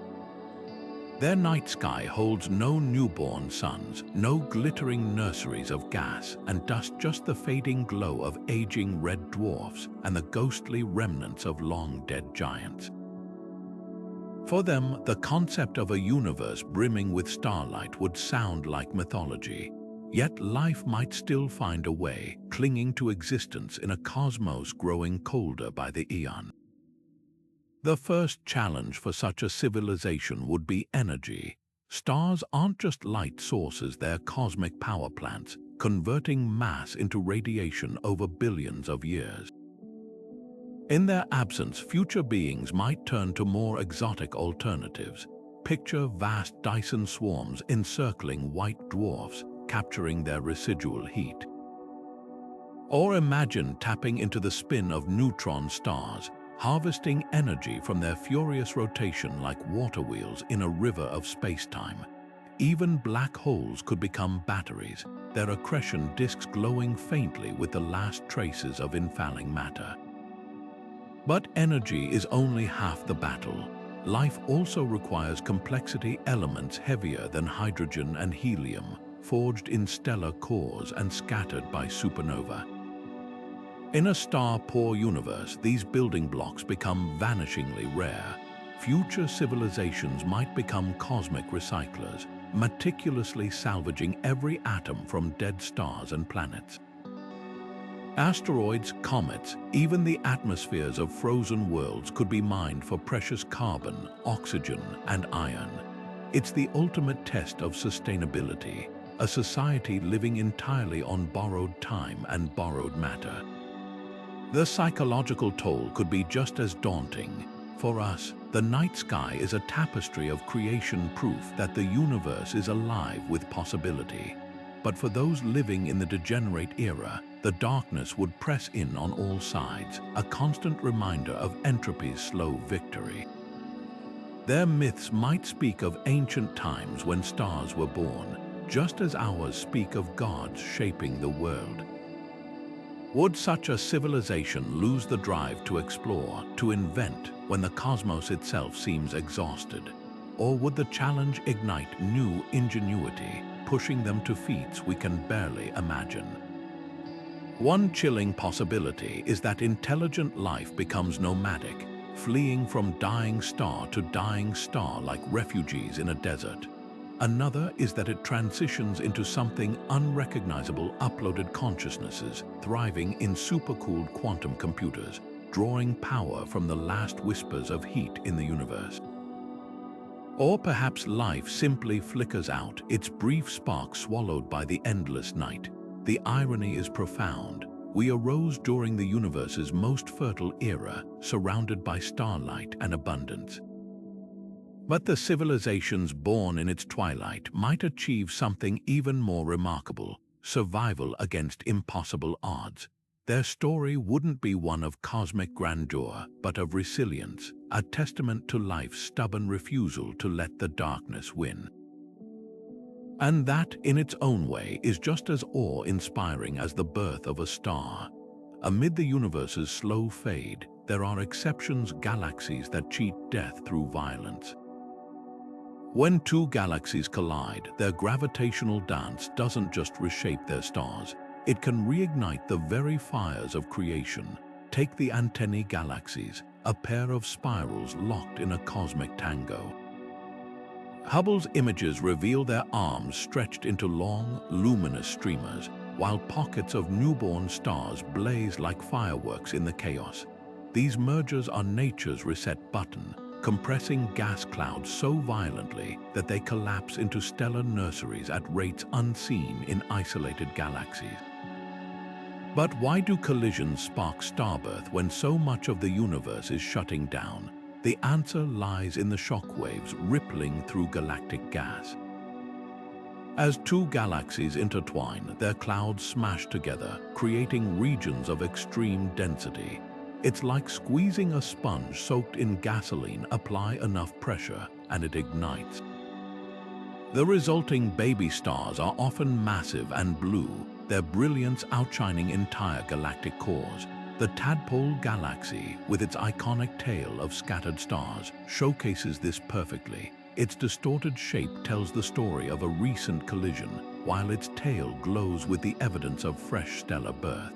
Their night sky holds no newborn suns, no glittering nurseries of gas and dust, just the fading glow of aging red dwarfs and the ghostly remnants of long-dead giants. For them, the concept of a universe brimming with starlight would sound like mythology. Yet life might still find a way, clinging to existence in a cosmos growing colder by the eon. The first challenge for such a civilization would be energy. Stars aren't just light sources, they're cosmic power plants, converting mass into radiation over billions of years. In their absence, future beings might turn to more exotic alternatives. Picture vast Dyson swarms encircling white dwarfs, capturing their residual heat. Or imagine tapping into the spin of neutron stars, harvesting energy from their furious rotation like water wheels in a river of space-time. Even black holes could become batteries, their accretion disks glowing faintly with the last traces of infalling matter. But energy is only half the battle. Life also requires complexity, elements heavier than hydrogen and helium, forged in stellar cores and scattered by supernova. In a star-poor universe, these building blocks become vanishingly rare. Future civilizations might become cosmic recyclers, meticulously salvaging every atom from dead stars and planets. Asteroids, comets, even the atmospheres of frozen worlds could be mined for precious carbon, oxygen, and iron. It's the ultimate test of sustainability, a society living entirely on borrowed time and borrowed matter. The psychological toll could be just as daunting. For us, the night sky is a tapestry of creation, proof that the universe is alive with possibility. But for those living in the degenerate era, the darkness would press in on all sides, a constant reminder of entropy's slow victory. Their myths might speak of ancient times when stars were born, just as ours speak of gods shaping the world. Would such a civilization lose the drive to explore, to invent, when the cosmos itself seems exhausted? Or would the challenge ignite new ingenuity, pushing them to feats we can barely imagine? One chilling possibility is that intelligent life becomes nomadic, fleeing from dying star to dying star like refugees in a desert. Another is that it transitions into something unrecognizable, uploaded consciousnesses, thriving in supercooled quantum computers, drawing power from the last whispers of heat in the universe. Or perhaps life simply flickers out, its brief spark swallowed by the endless night. The irony is profound. We arose during the universe's most fertile era, surrounded by starlight and abundance. But the civilizations born in its twilight might achieve something even more remarkable: survival against impossible odds. Their story wouldn't be one of cosmic grandeur, but of resilience, a testament to life's stubborn refusal to let the darkness win. And that, in its own way, is just as awe-inspiring as the birth of a star. Amid the universe's slow fade, there are exceptions: galaxies that cheat death through violence. When two galaxies collide, their gravitational dance doesn't just reshape their stars, it can reignite the very fires of creation. Take the antennae galaxies, a pair of spirals locked in a cosmic tango. Hubble's images reveal their arms stretched into long, luminous streamers, while pockets of newborn stars blaze like fireworks in the chaos. These mergers are nature's reset button, compressing gas clouds so violently that they collapse into stellar nurseries at rates unseen in isolated galaxies. But why do collisions spark starbirth when so much of the universe is shutting down? The answer lies in the shockwaves rippling through galactic gas. As two galaxies intertwine, their clouds smash together, creating regions of extreme density. It's like squeezing a sponge soaked in gasoline. Apply enough pressure, and it ignites. The resulting baby stars are often massive and blue, their brilliance outshining entire galactic cores. The Tadpole Galaxy, with its iconic tail of scattered stars, showcases this perfectly. Its distorted shape tells the story of a recent collision, while its tail glows with the evidence of fresh stellar birth.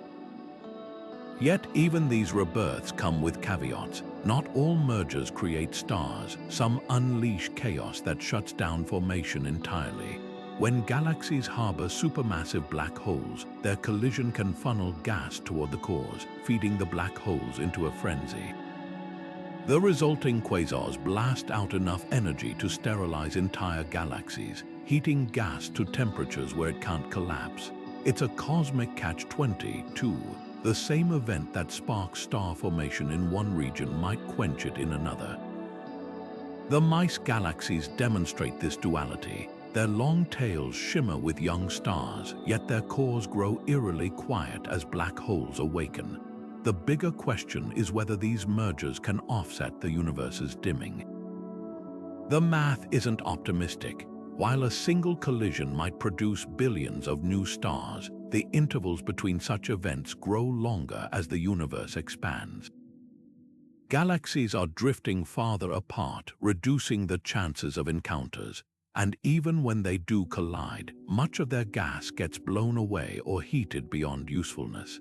Yet even these rebirths come with caveats. Not all mergers create stars. Some unleash chaos that shuts down formation entirely. When galaxies harbor supermassive black holes, their collision can funnel gas toward the cores, feeding the black holes into a frenzy. The resulting quasars blast out enough energy to sterilize entire galaxies, heating gas to temperatures where it can't collapse. It's a cosmic catch-22. The same event that sparks star formation in one region might quench it in another. The mice galaxies demonstrate this duality. Their long tails shimmer with young stars, yet their cores grow eerily quiet as black holes awaken. The bigger question is whether these mergers can offset the universe's dimming. The math isn't optimistic. While a single collision might produce billions of new stars, the intervals between such events grow longer as the universe expands. Galaxies are drifting farther apart, reducing the chances of encounters. And even when they do collide, much of their gas gets blown away or heated beyond usefulness.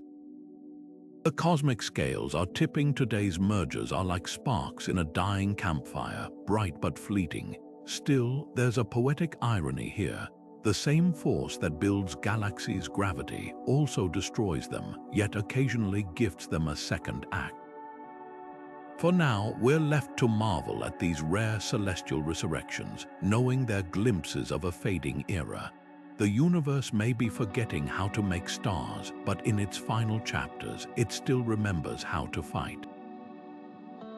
The cosmic scales are tipping. Today's mergers are like sparks in a dying campfire, bright but fleeting. Still, there's a poetic irony here. The same force that builds galaxies' gravity also destroys them, yet occasionally gifts them a second act. For now, we're left to marvel at these rare celestial resurrections, knowing they're glimpses of a fading era. The universe may be forgetting how to make stars, but in its final chapters, it still remembers how to fight.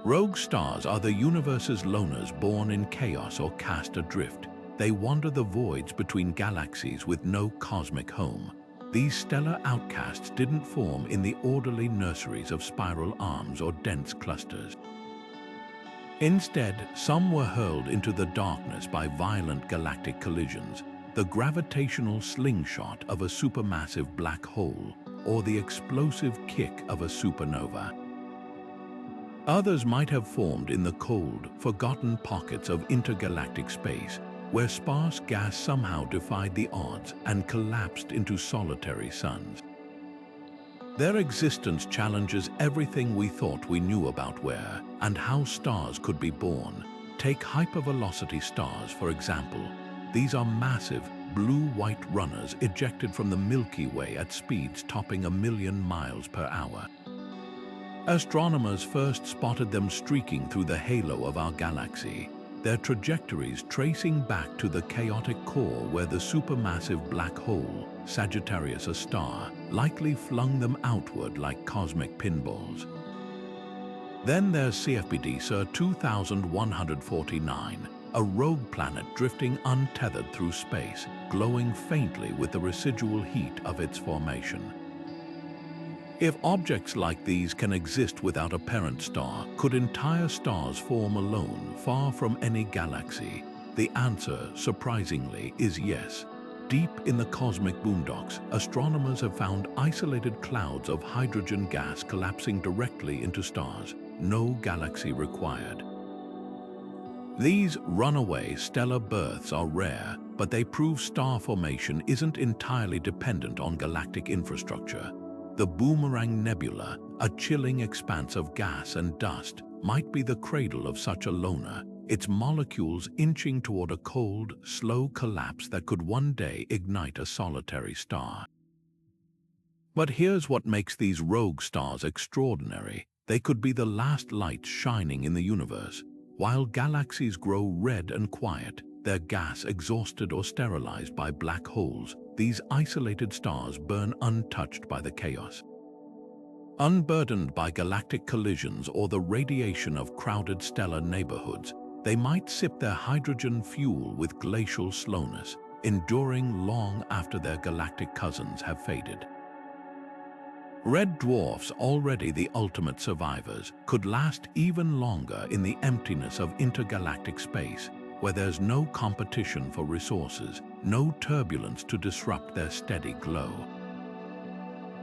Rogue stars are the universe's loners born in chaos or cast adrift. They wander the voids between galaxies with no cosmic home. These stellar outcasts didn't form in the orderly nurseries of spiral arms or dense clusters. Instead, some were hurled into the darkness by violent galactic collisions, the gravitational slingshot of a supermassive black hole, or the explosive kick of a supernova. Others might have formed in the cold, forgotten pockets of intergalactic space, where sparse gas somehow defied the odds and collapsed into solitary suns. Their existence challenges everything we thought we knew about where and how stars could be born. Take hypervelocity stars, for example. These are massive, blue-white runners ejected from the Milky Way at speeds topping 1,000,000 miles per hour. Astronomers first spotted them streaking through the halo of our galaxy, their trajectories tracing back to the chaotic core where the supermassive black hole, Sagittarius A star, likely flung them outward like cosmic pinballs. Then there's CFBD Sir 2149, a rogue planet drifting untethered through space, glowing faintly with the residual heat of its formation. If objects like these can exist without a parent star, could entire stars form alone, far from any galaxy? The answer, surprisingly, is yes. Deep in the cosmic boondocks, astronomers have found isolated clouds of hydrogen gas collapsing directly into stars. No galaxy required. These runaway stellar births are rare, but they prove star formation isn't entirely dependent on galactic infrastructure. The Boomerang Nebula, a chilling expanse of gas and dust, might be the cradle of such a loner. its molecules inching toward a cold, slow collapse that could one day ignite a solitary star. But here's what makes these rogue stars extraordinary. They could be the last lights shining in the universe. While galaxies grow red and quiet, their gas exhausted or sterilized by black holes, these isolated stars burn untouched by the chaos. Unburdened by galactic collisions or the radiation of crowded stellar neighborhoods, they might sip their hydrogen fuel with glacial slowness, enduring long after their galactic cousins have faded. Red dwarfs, already the ultimate survivors, could last even longer in the emptiness of intergalactic space, where there's no competition for resources, no turbulence to disrupt their steady glow.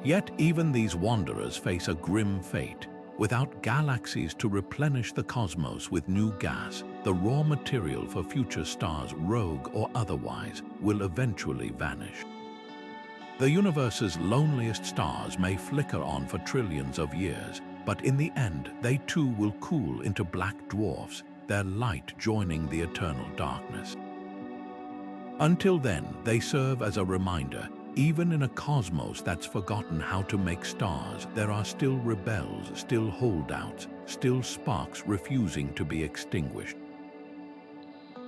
Yet even these wanderers face a grim fate. Without galaxies to replenish the cosmos with new gas, the raw material for future stars, rogue or otherwise, will eventually vanish. The universe's loneliest stars may flicker on for trillions of years, but in the end, they too will cool into black dwarfs, their light joining the eternal darkness. Until then, they serve as a reminder. Even in a cosmos that's forgotten how to make stars, there are still rebels, still holdouts, still sparks refusing to be extinguished.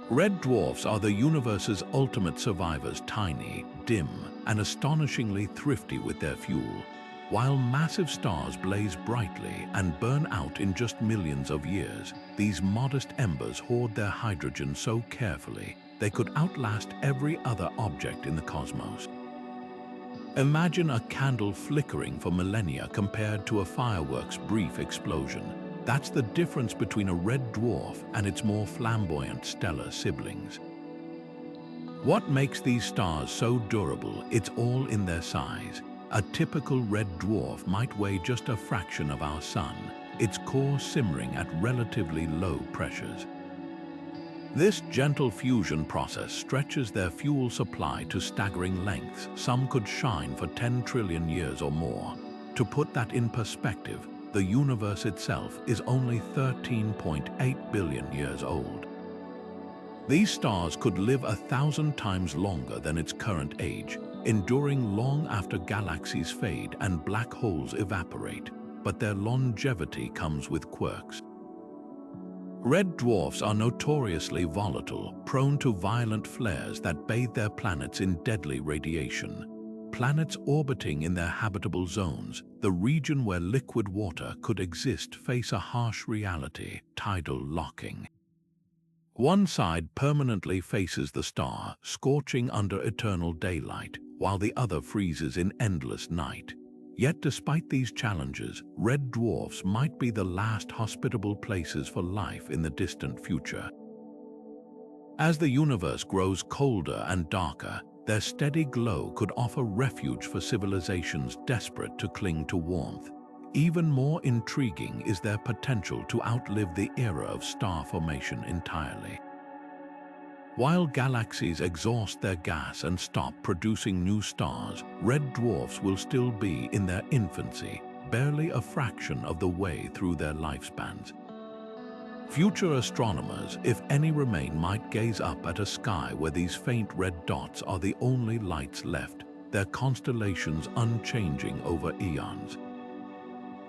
Red dwarfs are the universe's ultimate survivors, tiny, dim, and astonishingly thrifty with their fuel. While massive stars blaze brightly and burn out in just millions of years, these modest embers hoard their hydrogen so carefully they could outlast every other object in the cosmos. Imagine a candle flickering for millennia compared to a firework's brief explosion. That's the difference between a red dwarf and its more flamboyant stellar siblings. What makes these stars so durable? It's all in their size. A typical red dwarf might weigh just a fraction of our sun, its core simmering at relatively low pressures. This gentle fusion process stretches their fuel supply to staggering lengths. Some could shine for 10 trillion years or more. To put that in perspective, the universe itself is only 13.8 billion years old. These stars could live 1,000 times longer than its current age, enduring long after galaxies fade and black holes evaporate, but their longevity comes with quirks. Red dwarfs are notoriously volatile, prone to violent flares that bathe their planets in deadly radiation. Planets orbiting in their habitable zones, the region where liquid water could exist, face a harsh reality: tidal locking. One side permanently faces the star, scorching under eternal daylight, while the other freezes in endless night. Yet despite these challenges, red dwarfs might be the last hospitable places for life in the distant future. As the universe grows colder and darker, their steady glow could offer refuge for civilizations desperate to cling to warmth. Even more intriguing is their potential to outlive the era of star formation entirely. While galaxies exhaust their gas and stop producing new stars, red dwarfs will still be in their infancy, barely a fraction of the way through their lifespans. Future astronomers, if any remain, might gaze up at a sky where these faint red dots are the only lights left, their constellations unchanging over eons.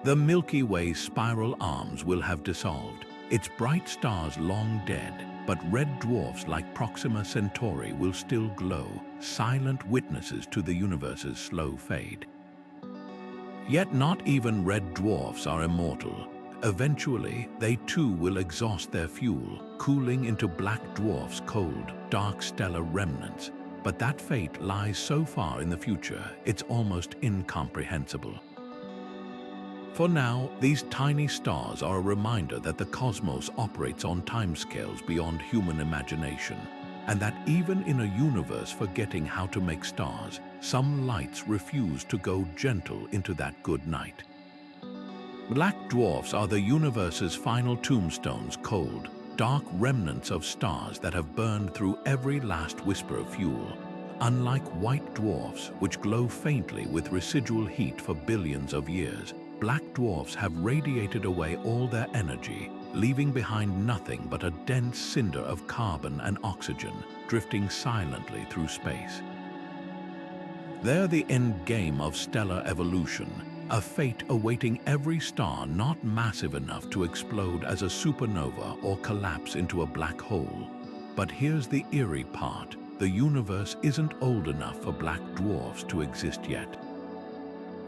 The Milky Way's spiral arms will have dissolved, its bright stars long dead, but red dwarfs like Proxima Centauri will still glow, silent witnesses to the universe's slow fade. Yet not even red dwarfs are immortal. Eventually, they too will exhaust their fuel, cooling into black dwarfs' cold, dark stellar remnants. But that fate lies so far in the future, it's almost incomprehensible. For now, these tiny stars are a reminder that the cosmos operates on timescales beyond human imagination, and that even in a universe forgetting how to make stars, some lights refuse to go gentle into that good night. Black dwarfs are the universe's final tombstones, cold, dark remnants of stars that have burned through every last whisper of fuel. Unlike white dwarfs, which glow faintly with residual heat for billions of years, black dwarfs have radiated away all their energy, leaving behind nothing but a dense cinder of carbon and oxygen drifting silently through space. They're the end game of stellar evolution, a fate awaiting every star not massive enough to explode as a supernova or collapse into a black hole. But here's the eerie part: the universe isn't old enough for black dwarfs to exist yet.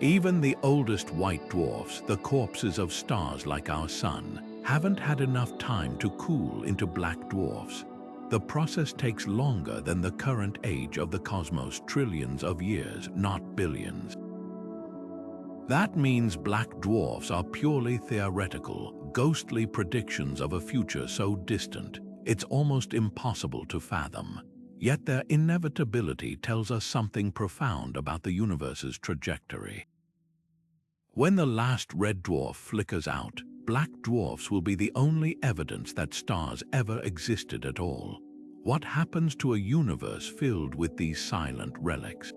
Even the oldest white dwarfs, the corpses of stars like our Sun, haven't had enough time to cool into black dwarfs. The process takes longer than the current age of the cosmos, trillions of years, not billions. That means black dwarfs are purely theoretical, ghostly predictions of a future so distant, it's almost impossible to fathom. Yet their inevitability tells us something profound about the universe's trajectory. When the last red dwarf flickers out, black dwarfs will be the only evidence that stars ever existed at all. What happens to a universe filled with these silent relics?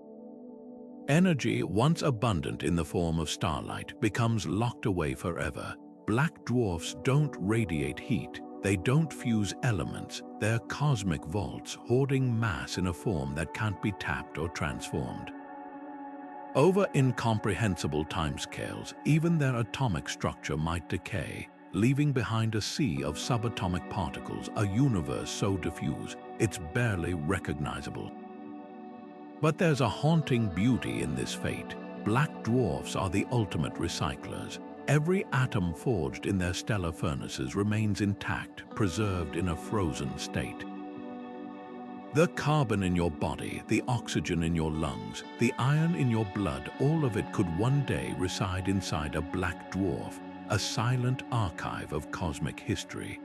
Energy, once abundant in the form of starlight, becomes locked away forever. Black dwarfs don't radiate heat, they don't fuse elements, they're cosmic vaults hoarding mass in a form that can't be tapped or transformed. Over incomprehensible timescales, even their atomic structure might decay, leaving behind a sea of subatomic particles, a universe so diffuse it's barely recognizable. But there's a haunting beauty in this fate. Black dwarfs are the ultimate recyclers. Every atom forged in their stellar furnaces remains intact, preserved in a frozen state. The carbon in your body, the oxygen in your lungs, the iron in your blood, all of it could one day reside inside a black dwarf, a silent archive of cosmic history.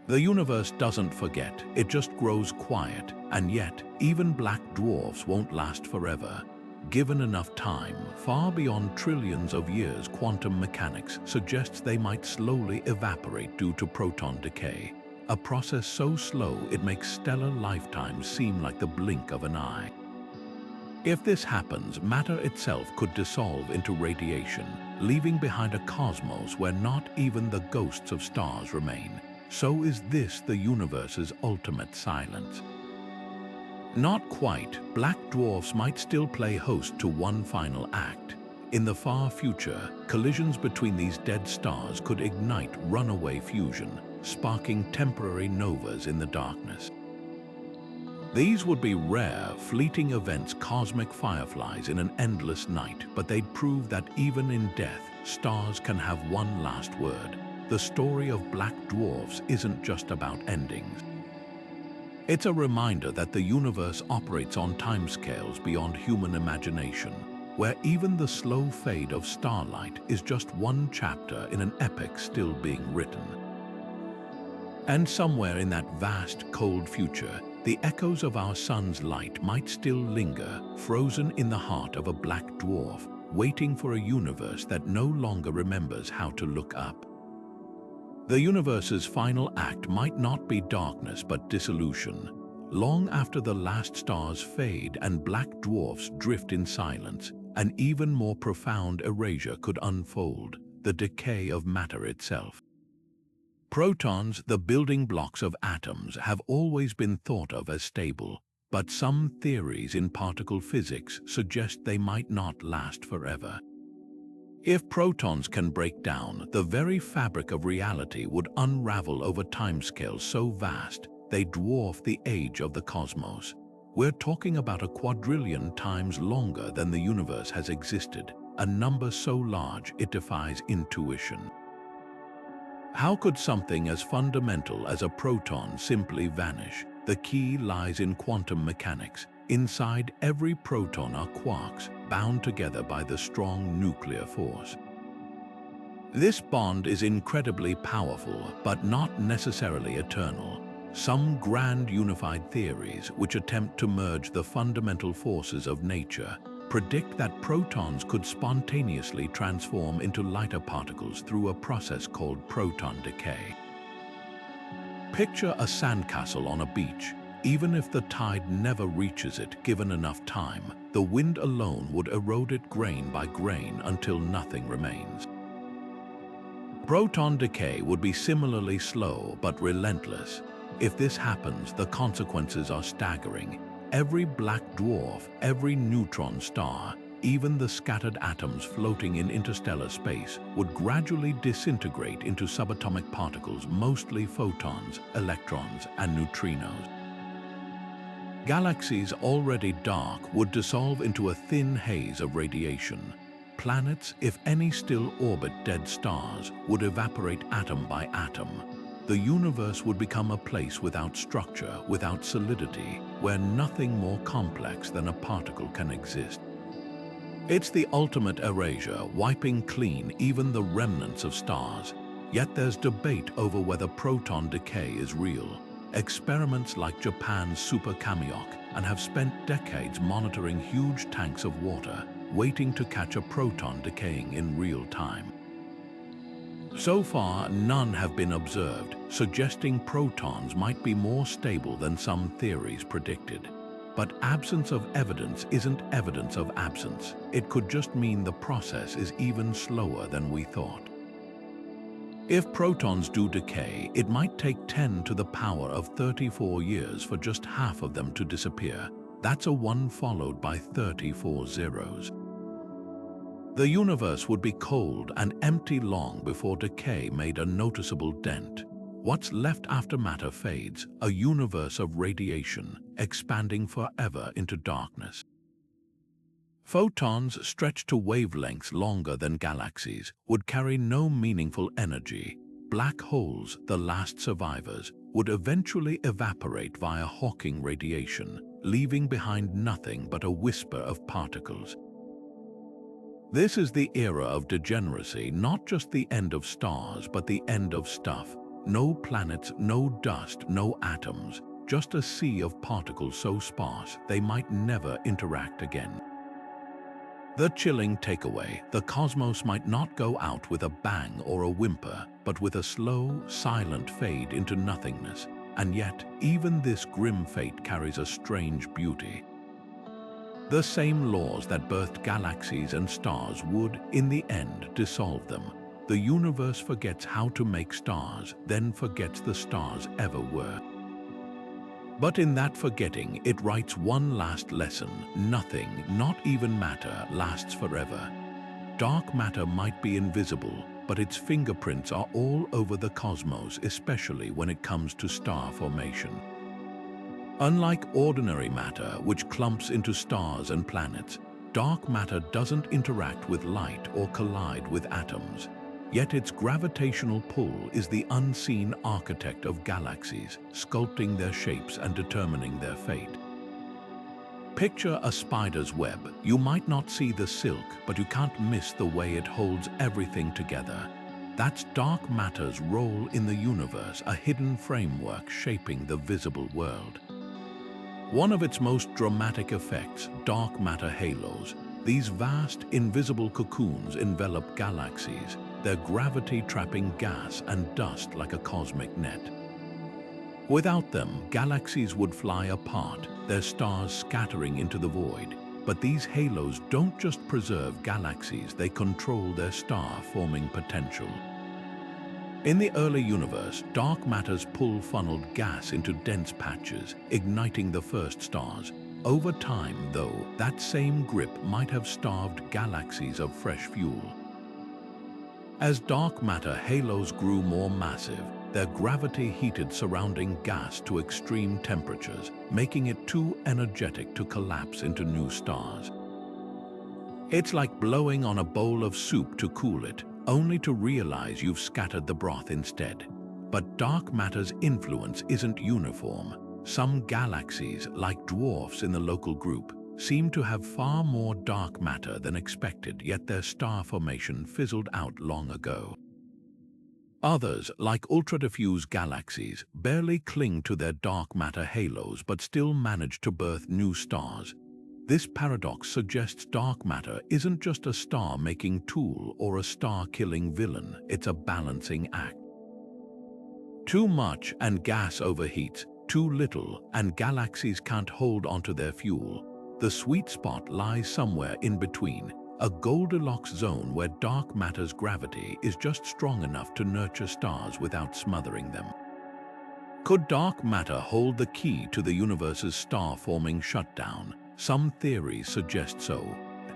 The universe doesn't forget, it just grows quiet, and yet, even black dwarfs won't last forever. Given enough time, far beyond trillions of years, quantum mechanics suggests they might slowly evaporate due to proton decay. A process so slow it makes stellar lifetimes seem like the blink of an eye. If this happens, matter itself could dissolve into radiation, leaving behind a cosmos where not even the ghosts of stars remain. So is this the universe's ultimate silence? Not quite. Black dwarfs might still play host to one final act. In the far future, collisions between these dead stars could ignite runaway fusion, sparking temporary novas in the darkness. These would be rare, fleeting events, cosmic fireflies in an endless night, but they'd prove that even in death, stars can have one last word. The story of black dwarfs isn't just about endings. It's a reminder that the universe operates on timescales beyond human imagination, where even the slow fade of starlight is just one chapter in an epic still being written. And somewhere in that vast, cold future, the echoes of our sun's light might still linger, frozen in the heart of a black dwarf, waiting for a universe that no longer remembers how to look up. The universe's final act might not be darkness but dissolution. Long after the last stars fade and black dwarfs drift in silence, an even more profound erasure could unfold, the decay of matter itself. Protons, the building blocks of atoms, have always been thought of as stable, but some theories in particle physics suggest they might not last forever. If protons can break down, the very fabric of reality would unravel over timescales so vast they dwarf the age of the cosmos. We're talking about a quadrillion times longer than the universe has existed, a number so large it defies intuition. How could something as fundamental as a proton simply vanish? The key lies in quantum mechanics. Inside every proton are quarks, bound together by the strong nuclear force. This bond is incredibly powerful, but not necessarily eternal. Some grand unified theories, which attempt to merge the fundamental forces of nature, predict that protons could spontaneously transform into lighter particles through a process called proton decay. Picture a sandcastle on a beach. Even if the tide never reaches it, given enough time, the wind alone would erode it grain by grain until nothing remains. Proton decay would be similarly slow but relentless. If this happens, the consequences are staggering. Every black dwarf, every neutron star, even the scattered atoms floating in interstellar space would gradually disintegrate into subatomic particles, mostly photons, electrons, and neutrinos. Galaxies already dark would dissolve into a thin haze of radiation. Planets, if any still orbit dead stars, would evaporate atom by atom. The universe would become a place without structure, without solidity, where nothing more complex than a particle can exist. It's the ultimate erasure, wiping clean even the remnants of stars. Yet there's debate over whether proton decay is real. Experiments like Japan's Super Kamiok and have spent decades monitoring huge tanks of water, waiting to catch a proton decaying in real time. So far, none have been observed, suggesting protons might be more stable than some theories predicted. But absence of evidence isn't evidence of absence. It could just mean the process is even slower than we thought. If protons do decay, it might take 10 to the power of 34 years for just half of them to disappear. That's a 1 followed by 34 zeros. The universe would be cold and empty long before decay made a noticeable dent. What's left after matter fades, a universe of radiation, expanding forever into darkness. Photons stretched to wavelengths longer than galaxies would carry no meaningful energy. Black holes, the last survivors, would eventually evaporate via Hawking radiation, leaving behind nothing but a whisper of particles. This is the era of degeneracy, not just the end of stars, but the end of stuff. No planets, no dust, no atoms, just a sea of particles so sparse they might never interact again. The chilling takeaway: the cosmos might not go out with a bang or a whimper, but with a slow, silent fade into nothingness. And yet, even this grim fate carries a strange beauty. The same laws that birthed galaxies and stars would, in the end, dissolve them. The universe forgets how to make stars, then forgets the stars ever were. But in that forgetting, it writes one last lesson: nothing, not even matter, lasts forever. Dark matter might be invisible, but its fingerprints are all over the cosmos, especially when it comes to star formation. Unlike ordinary matter, which clumps into stars and planets, dark matter doesn't interact with light or collide with atoms. Yet its gravitational pull is the unseen architect of galaxies, sculpting their shapes and determining their fate. Picture a spider's web. You might not see the silk, but you can't miss the way it holds everything together. That's dark matter's role in the universe, a hidden framework shaping the visible world. One of its most dramatic effects, dark matter halos. These vast, invisible cocoons envelop galaxies, their gravity trapping gas and dust like a cosmic net. Without them, galaxies would fly apart, their stars scattering into the void. But these halos don't just preserve galaxies, they control their star-forming potential. In the early universe, dark matter's pull funneled gas into dense patches, igniting the first stars. Over time, though, that same grip might have starved galaxies of fresh fuel. As dark matter halos grew more massive, their gravity heated surrounding gas to extreme temperatures, making it too energetic to collapse into new stars. It's like blowing on a bowl of soup to cool it, only to realize you've scattered the broth instead. But dark matter's influence isn't uniform. Some galaxies, like dwarfs in the local group, seem to have far more dark matter than expected, yet their star formation fizzled out long ago. Others, like ultra-diffuse galaxies, barely cling to their dark matter halos but still manage to birth new stars. This paradox suggests dark matter isn't just a star-making tool or a star-killing villain, it's a balancing act. Too much and gas overheats, too little and galaxies can't hold onto their fuel. The sweet spot lies somewhere in between, a Goldilocks zone where dark matter's gravity is just strong enough to nurture stars without smothering them. Could dark matter hold the key to the universe's star-forming shutdown? Some theories suggest so.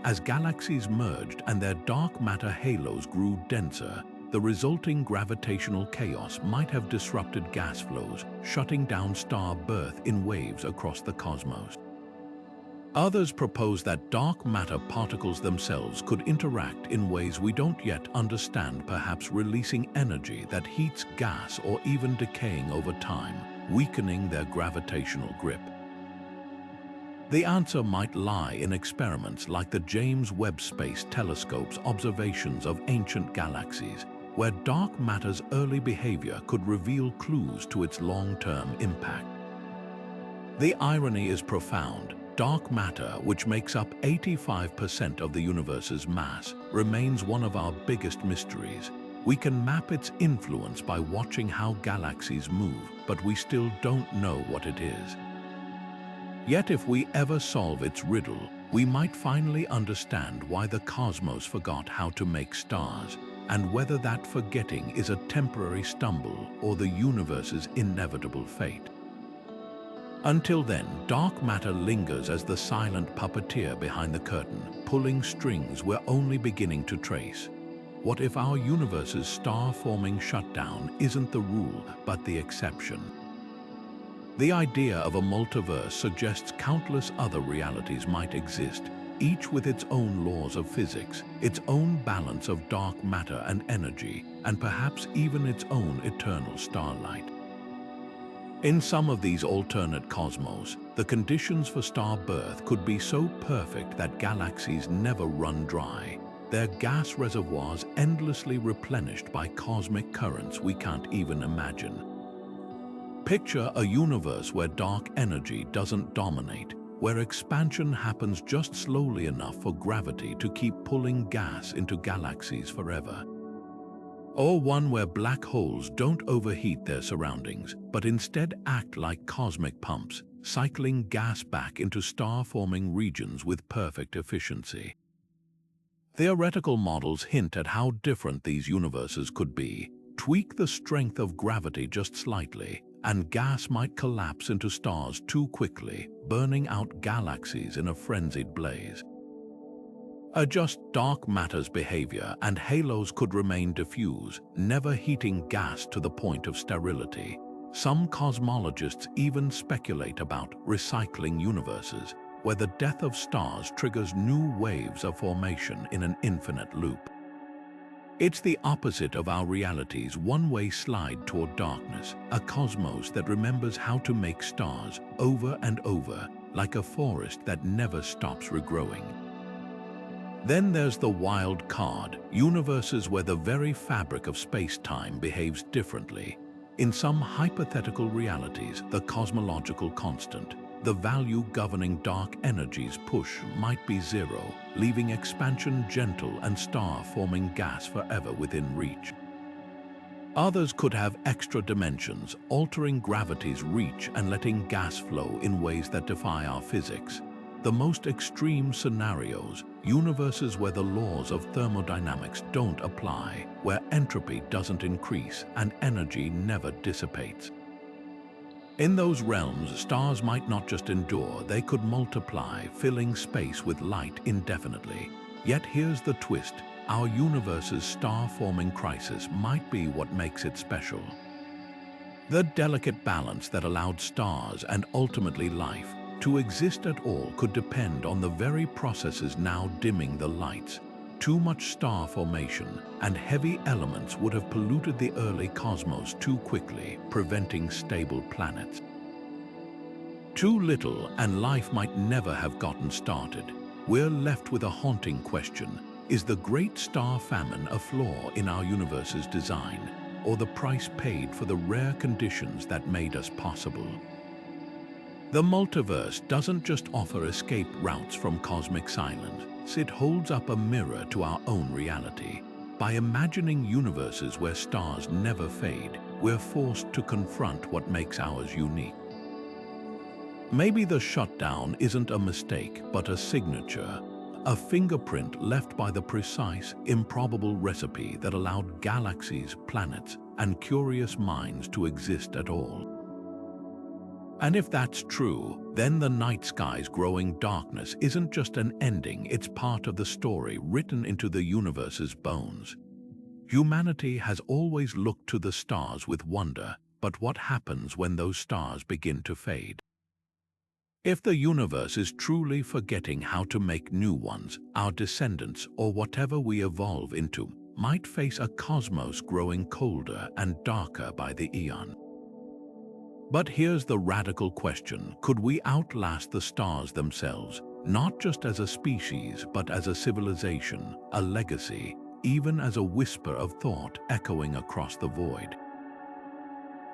As galaxies merged and their dark matter halos grew denser, the resulting gravitational chaos might have disrupted gas flows, shutting down star birth in waves across the cosmos. Others propose that dark matter particles themselves could interact in ways we don't yet understand, perhaps releasing energy that heats gas or even decaying over time, weakening their gravitational grip. The answer might lie in experiments like the James Webb Space Telescope's observations of ancient galaxies, where dark matter's early behavior could reveal clues to its long-term impact. The irony is profound. Dark matter, which makes up 85% of the universe's mass, remains one of our biggest mysteries. We can map its influence by watching how galaxies move, but we still don't know what it is. Yet if we ever solve its riddle, we might finally understand why the cosmos forgot how to make stars, and whether that forgetting is a temporary stumble or the universe's inevitable fate. Until then, dark matter lingers as the silent puppeteer behind the curtain, pulling strings we're only beginning to trace. What if our universe's star-forming shutdown isn't the rule, but the exception? The idea of a multiverse suggests countless other realities might exist, each with its own laws of physics, its own balance of dark matter and energy, and perhaps even its own eternal starlight. In some of these alternate cosmos, the conditions for star birth could be so perfect that galaxies never run dry, their gas reservoirs endlessly replenished by cosmic currents we can't even imagine. Picture a universe where dark energy doesn't dominate, where expansion happens just slowly enough for gravity to keep pulling gas into galaxies forever. Or one where black holes don't overheat their surroundings, but instead act like cosmic pumps, cycling gas back into star-forming regions with perfect efficiency. Theoretical models hint at how different these universes could be. Tweak the strength of gravity just slightly, and gas might collapse into stars too quickly, burning out galaxies in a frenzied blaze. Adjust dark matter's behavior and halos could remain diffuse, never heating gas to the point of sterility. Some cosmologists even speculate about recycling universes, where the death of stars triggers new waves of formation in an infinite loop. It's the opposite of our reality's one-way slide toward darkness, a cosmos that remembers how to make stars over and over, like a forest that never stops regrowing. Then there's the wild card, universes where the very fabric of space-time behaves differently. In some hypothetical realities, the cosmological constant, the value governing dark energy's push, might be zero, leaving expansion gentle and star-forming gas forever within reach. Others could have extra dimensions, altering gravity's reach and letting gas flow in ways that defy our physics. The most extreme scenarios, universes where the laws of thermodynamics don't apply, where entropy doesn't increase and energy never dissipates. In those realms, stars might not just endure, they could multiply, filling space with light indefinitely. Yet here's the twist, our universe's star-forming crisis might be what makes it special. The delicate balance that allowed stars and ultimately life to exist at all could depend on the very processes now dimming the lights. Too much star formation and heavy elements would have polluted the early cosmos too quickly, preventing stable planets. Too little and life might never have gotten started. We're left with a haunting question. Is the great star famine a flaw in our universe's design, or the price paid for the rare conditions that made us possible? The multiverse doesn't just offer escape routes from cosmic silence, it holds up a mirror to our own reality. By imagining universes where stars never fade, we're forced to confront what makes ours unique. Maybe the shutdown isn't a mistake, but a signature, a fingerprint left by the precise, improbable recipe that allowed galaxies, planets, and curious minds to exist at all. And if that's true, then the night sky's growing darkness isn't just an ending, it's part of the story written into the universe's bones. Humanity has always looked to the stars with wonder, but what happens when those stars begin to fade? If the universe is truly forgetting how to make new ones, our descendants, or whatever we evolve into, might face a cosmos growing colder and darker by the eon. But here's the radical question: could we outlast the stars themselves, not just as a species, but as a civilization, a legacy, even as a whisper of thought echoing across the void?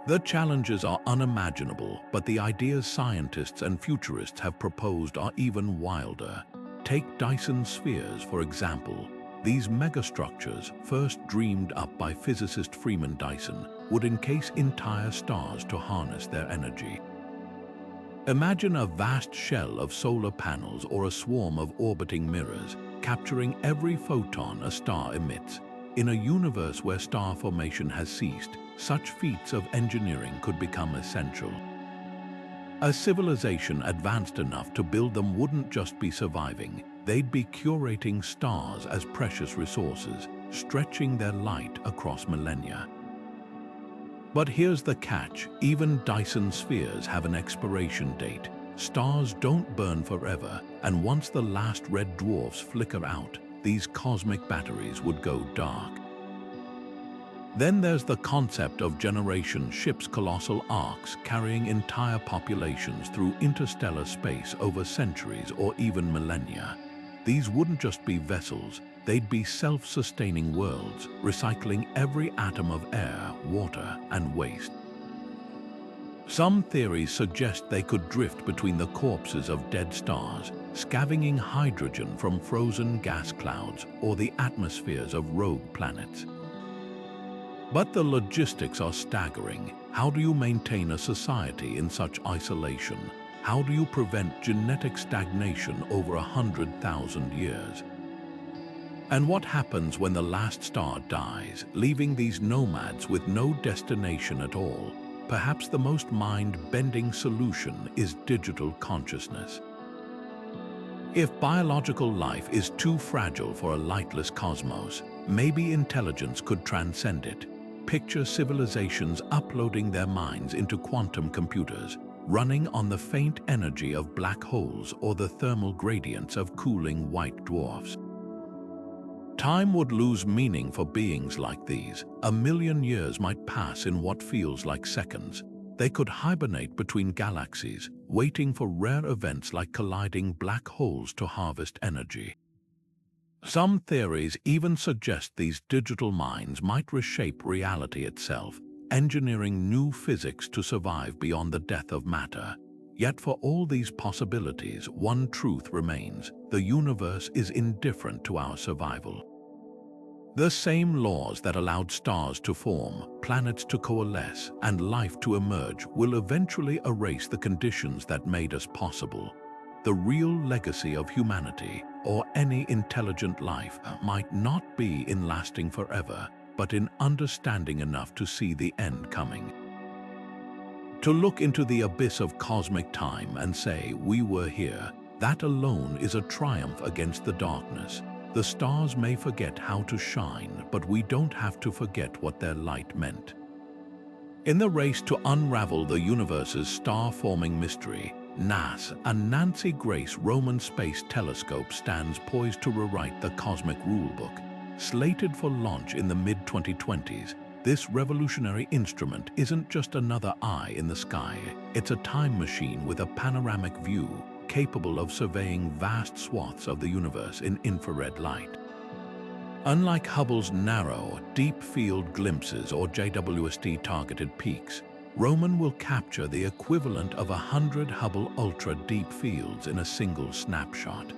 The challenges are unimaginable, but the ideas scientists and futurists have proposed are even wilder. Take Dyson spheres, for example. These megastructures, first dreamed up by physicist Freeman Dyson, would encase entire stars to harness their energy. Imagine a vast shell of solar panels or a swarm of orbiting mirrors, capturing every photon a star emits. In a universe where star formation has ceased, such feats of engineering could become essential. A civilization advanced enough to build them wouldn't just be surviving, they'd be curating stars as precious resources, stretching their light across millennia. But here's the catch: even Dyson spheres have an expiration date. Stars don't burn forever, and once the last red dwarfs flicker out, these cosmic batteries would go dark. Then there's the concept of generation ships, colossal arcs carrying entire populations through interstellar space over centuries or even millennia. These wouldn't just be vessels, they'd be self-sustaining worlds, recycling every atom of air, water, and waste. Some theories suggest they could drift between the corpses of dead stars, scavenging hydrogen from frozen gas clouds or the atmospheres of rogue planets. But the logistics are staggering. How do you maintain a society in such isolation? How do you prevent genetic stagnation over 100,000 years? And what happens when the last star dies, leaving these nomads with no destination at all? Perhaps the most mind-bending solution is digital consciousness. If biological life is too fragile for a lightless cosmos, maybe intelligence could transcend it. Picture civilizations uploading their minds into quantum computers, running on the faint energy of black holes or the thermal gradients of cooling white dwarfs. Time would lose meaning for beings like these. 1,000,000 years might pass in what feels like seconds. They could hibernate between galaxies, waiting for rare events like colliding black holes to harvest energy. Some theories even suggest these digital minds might reshape reality itself, engineering new physics to survive beyond the death of matter. Yet for all these possibilities, one truth remains: the universe is indifferent to our survival. The same laws that allowed stars to form, planets to coalesce, and life to emerge will eventually erase the conditions that made us possible. The real legacy of humanity, or any intelligent life, might not be in lasting forever, but in understanding enough to see the end coming. To look into the abyss of cosmic time and say, "We were here," that alone is a triumph against the darkness. The stars may forget how to shine, but we don't have to forget what their light meant. In the race to unravel the universe's star-forming mystery, NASA and Nancy Grace Roman Space Telescope stands poised to rewrite the cosmic rulebook. Slated for launch in the mid-2020s, this revolutionary instrument isn't just another eye in the sky. It's a time machine with a panoramic view, capable of surveying vast swaths of the universe in infrared light. Unlike Hubble's narrow, deep-field glimpses or JWST targeted peaks, Roman will capture the equivalent of 100 Hubble ultra-deep fields in a single snapshot.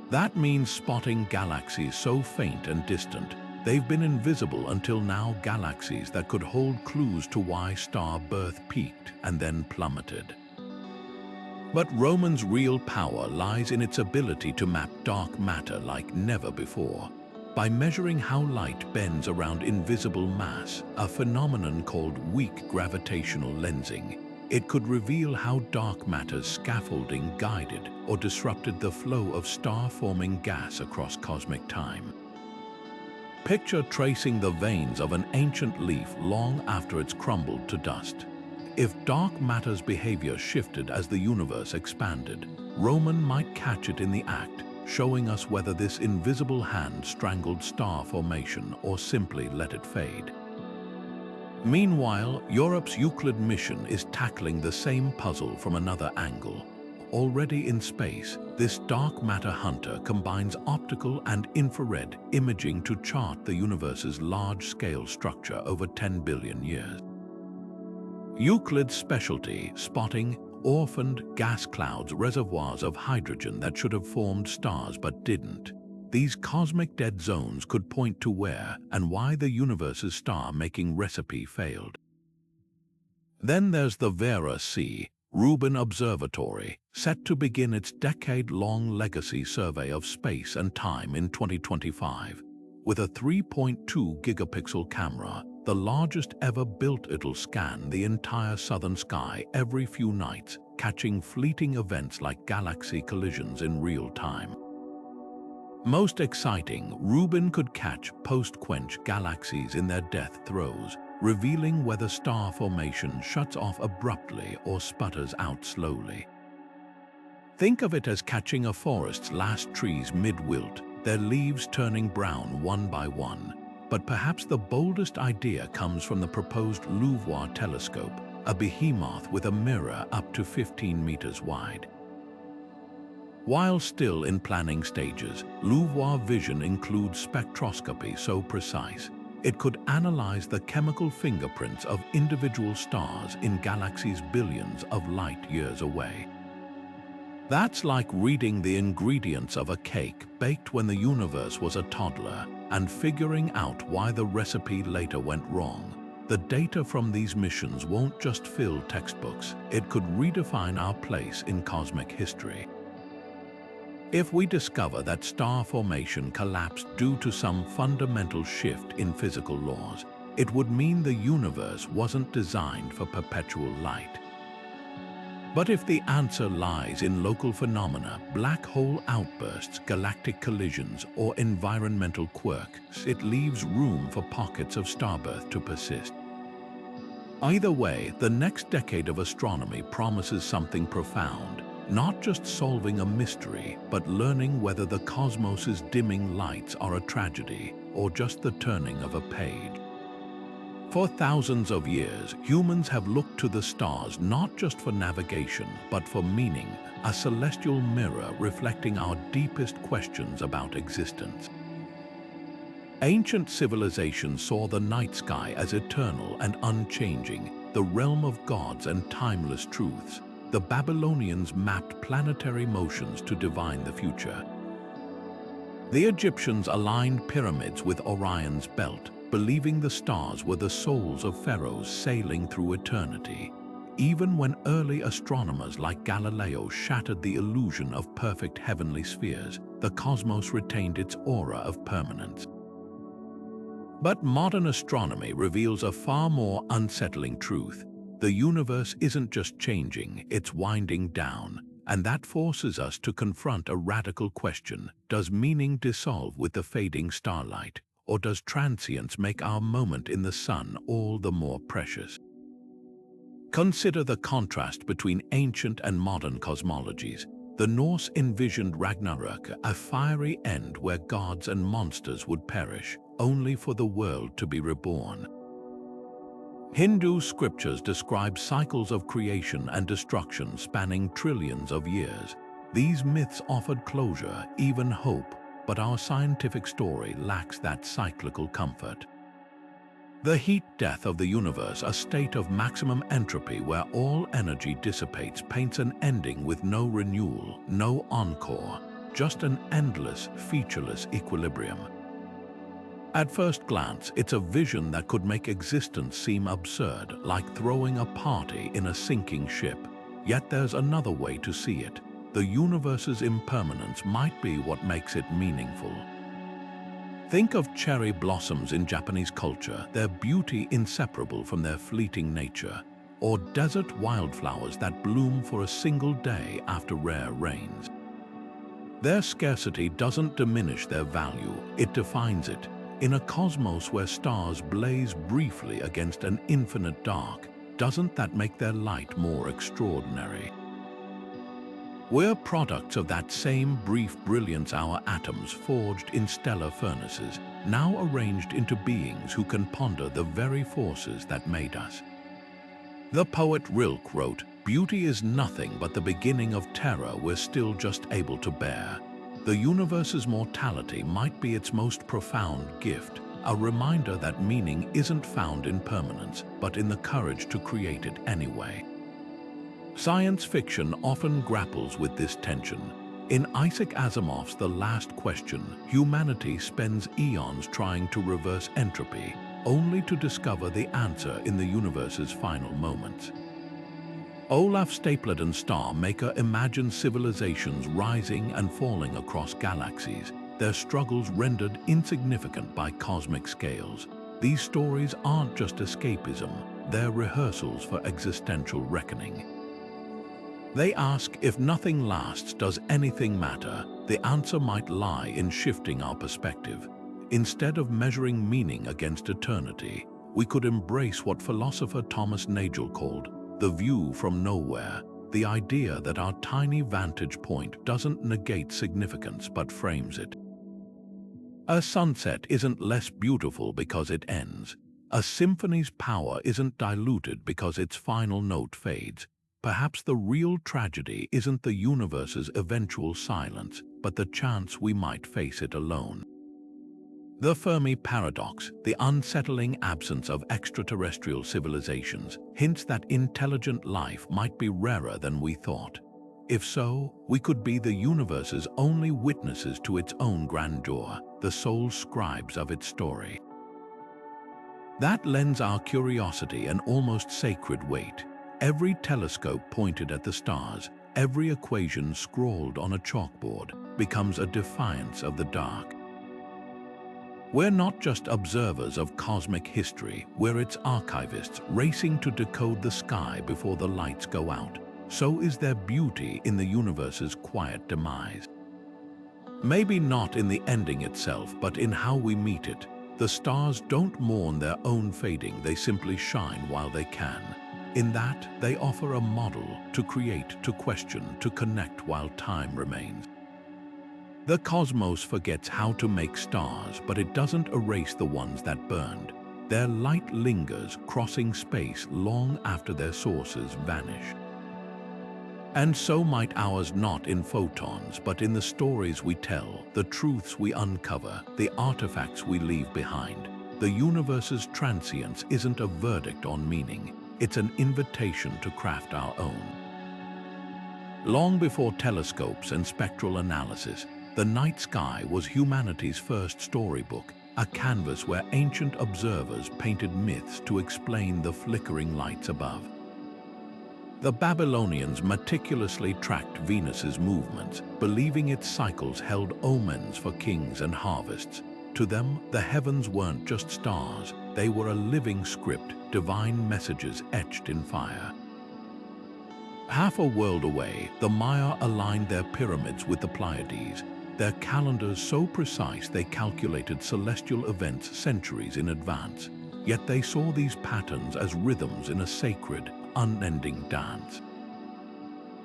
That means spotting galaxies so faint and distant, they've been invisible until now, galaxies that could hold clues to why star birth peaked and then plummeted. But Roman's real power lies in its ability to map dark matter like never before. By measuring how light bends around invisible mass, a phenomenon called weak gravitational lensing, it could reveal how dark matter's scaffolding guided or disrupted the flow of star-forming gas across cosmic time. Picture tracing the veins of an ancient leaf long after it's crumbled to dust. If dark matter's behavior shifted as the universe expanded, Roman might catch it in the act, showing us whether this invisible hand strangled star formation or simply let it fade. Meanwhile, Europe's Euclid mission is tackling the same puzzle from another angle. Already in space, this dark matter hunter combines optical and infrared imaging to chart the universe's large-scale structure over 10 billion years. Euclid's specialty, spotting orphaned gas clouds, reservoirs of hydrogen that should have formed stars but didn't. These cosmic dead zones could point to where and why the universe's star-making recipe failed. Then there's the Vera C. Rubin Observatory, set to begin its decade-long legacy survey of space and time in 2025. With a 3.2 gigapixel camera, the largest ever built, it'll scan the entire southern sky every few nights, catching fleeting events like galaxy collisions in real time. Most exciting, Rubin could catch post-quench galaxies in their death throes, revealing whether star formation shuts off abruptly or sputters out slowly. Think of it as catching a forest's last trees mid-wilt, their leaves turning brown one by one. But perhaps the boldest idea comes from the proposed LUVOIR telescope, a behemoth with a mirror up to 15 meters wide. While still in planning stages, LUVOIR vision includes spectroscopy so precise, it could analyze the chemical fingerprints of individual stars in galaxies billions of light years away. That's like reading the ingredients of a cake baked when the universe was a toddler and figuring out why the recipe later went wrong. The data from these missions won't just fill textbooks, it could redefine our place in cosmic history. If we discover that star formation collapsed due to some fundamental shift in physical laws, it would mean the universe wasn't designed for perpetual light. But if the answer lies in local phenomena, black hole outbursts, galactic collisions, or environmental quirks, it leaves room for pockets of starbirth to persist. Either way, the next decade of astronomy promises something profound, not just solving a mystery, but learning whether the cosmos's dimming lights are a tragedy or just the turning of a page. For thousands of years, humans have looked to the stars not just for navigation, but for meaning, a celestial mirror reflecting our deepest questions about existence. Ancient civilizations saw the night sky as eternal and unchanging, the realm of gods and timeless truths. The Babylonians mapped planetary motions to divine the future. The Egyptians aligned pyramids with Orion's belt, believing the stars were the souls of pharaohs sailing through eternity. Even when early astronomers like Galileo shattered the illusion of perfect heavenly spheres, the cosmos retained its aura of permanence. But modern astronomy reveals a far more unsettling truth. The universe isn't just changing, it's winding down, and that forces us to confront a radical question. Does meaning dissolve with the fading starlight? Or does transience make our moment in the sun all the more precious? Consider the contrast between ancient and modern cosmologies. The Norse envisioned Ragnarök, a fiery end where gods and monsters would perish, only for the world to be reborn. Hindu scriptures describe cycles of creation and destruction spanning trillions of years. These myths offered closure, even hope, but our scientific story lacks that cyclical comfort. The heat death of the universe, a state of maximum entropy where all energy dissipates, paints an ending with no renewal, no encore, just an endless, featureless equilibrium. At first glance, it's a vision that could make existence seem absurd, like throwing a party in a sinking ship. Yet there's another way to see it. The universe's impermanence might be what makes it meaningful. Think of cherry blossoms in Japanese culture, their beauty inseparable from their fleeting nature, or desert wildflowers that bloom for a single day after rare rains. Their scarcity doesn't diminish their value, it defines it. In a cosmos where stars blaze briefly against an infinite dark, doesn't that make their light more extraordinary? We're products of that same brief brilliance, our atoms forged in stellar furnaces, now arranged into beings who can ponder the very forces that made us. The poet Rilke wrote, "Beauty is nothing but the beginning of terror we're still just able to bear." The universe's mortality might be its most profound gift, a reminder that meaning isn't found in permanence, but in the courage to create it anyway. Science fiction often grapples with this tension. In Isaac Asimov's The Last Question, humanity spends eons trying to reverse entropy, only to discover the answer in the universe's final moments. Olaf Stapledon's Star Maker imagines civilizations rising and falling across galaxies, their struggles rendered insignificant by cosmic scales. These stories aren't just escapism, they're rehearsals for existential reckoning. They ask, if nothing lasts, does anything matter? The answer might lie in shifting our perspective. Instead of measuring meaning against eternity, we could embrace what philosopher Thomas Nagel called the view from nowhere, the idea that our tiny vantage point doesn't negate significance but frames it. A sunset isn't less beautiful because it ends. A symphony's power isn't diluted because its final note fades. Perhaps the real tragedy isn't the universe's eventual silence, but the chance we might face it alone. The Fermi Paradox, the unsettling absence of extraterrestrial civilizations, hints that intelligent life might be rarer than we thought. If so, we could be the universe's only witnesses to its own grandeur, the sole scribes of its story. That lends our curiosity an almost sacred weight. Every telescope pointed at the stars, every equation scrawled on a chalkboard, becomes a defiance of the dark. We're not just observers of cosmic history, we're its archivists, racing to decode the sky before the lights go out. So is there beauty in the universe's quiet demise. Maybe not in the ending itself, but in how we meet it. The stars don't mourn their own fading, they simply shine while they can. In that, they offer a model to create, to question, to connect while time remains. The cosmos forgets how to make stars, but it doesn't erase the ones that burned. Their light lingers, crossing space long after their sources vanish. And so might ours, not in photons, but in the stories we tell, the truths we uncover, the artifacts we leave behind. The universe's transience isn't a verdict on meaning, it's an invitation to craft our own. Long before telescopes and spectral analysis, the night sky was humanity's first storybook, a canvas where ancient observers painted myths to explain the flickering lights above. The Babylonians meticulously tracked Venus's movements, believing its cycles held omens for kings and harvests. To them, the heavens weren't just stars, they were a living script, divine messages etched in fire. Half a world away, the Maya aligned their pyramids with the Pleiades, their calendars so precise they calculated celestial events centuries in advance. Yet they saw these patterns as rhythms in a sacred, unending dance.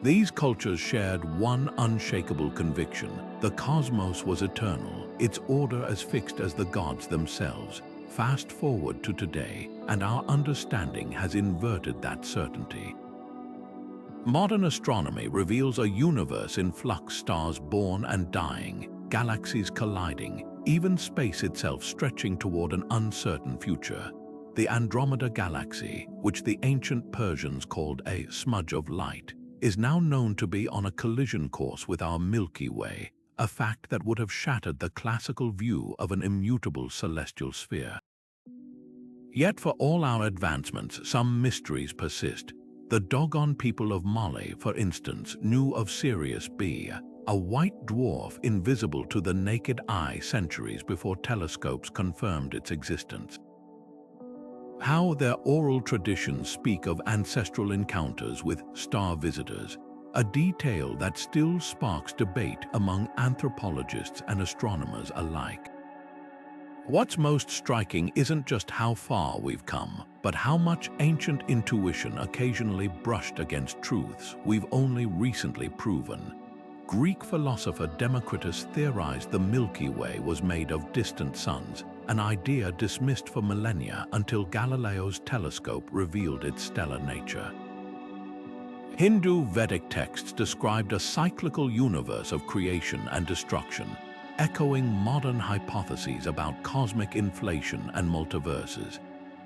These cultures shared one unshakable conviction: the cosmos was eternal, its order as fixed as the gods themselves. Fast forward to today, and our understanding has inverted that certainty. Modern astronomy reveals a universe in flux, stars born and dying, galaxies colliding, even space itself stretching toward an uncertain future. The Andromeda Galaxy, which the ancient Persians called a smudge of light, is now known to be on a collision course with our Milky Way, a fact that would have shattered the classical view of an immutable celestial sphere. Yet for all our advancements, some mysteries persist. The doggone people of Mali, for instance, knew of Sirius B, a white dwarf invisible to the naked eye centuries before telescopes confirmed its existence. How their oral traditions speak of ancestral encounters with star visitors, a detail that still sparks debate among anthropologists and astronomers alike. What's most striking isn't just how far we've come, but how much ancient intuition occasionally brushed against truths we've only recently proven. Greek philosopher Democritus theorized the Milky Way was made of distant suns, an idea dismissed for millennia until Galileo's telescope revealed its stellar nature. Hindu Vedic texts described a cyclical universe of creation and destruction, echoing modern hypotheses about cosmic inflation and multiverses.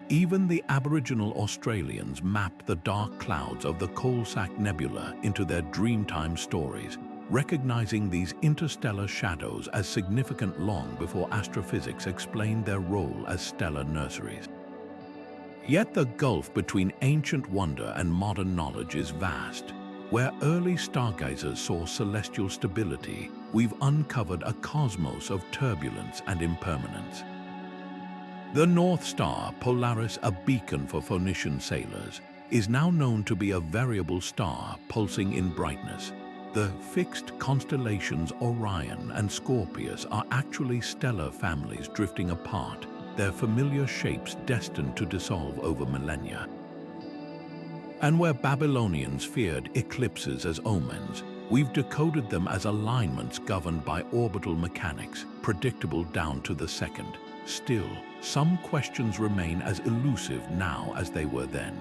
Even the Aboriginal Australians mapped the dark clouds of the Coalsack Nebula into their Dreamtime stories, recognizing these interstellar shadows as significant long before astrophysics explained their role as stellar nurseries. Yet the gulf between ancient wonder and modern knowledge is vast. Where early stargazers saw celestial stability, we've uncovered a cosmos of turbulence and impermanence. The North Star, Polaris, a beacon for Phoenician sailors, is now known to be a variable star pulsing in brightness. The fixed constellations Orion and Scorpius are actually stellar families drifting apart, their familiar shapes destined to dissolve over millennia. And where Babylonians feared eclipses as omens, we've decoded them as alignments governed by orbital mechanics, predictable down to the second. Still, some questions remain as elusive now as they were then.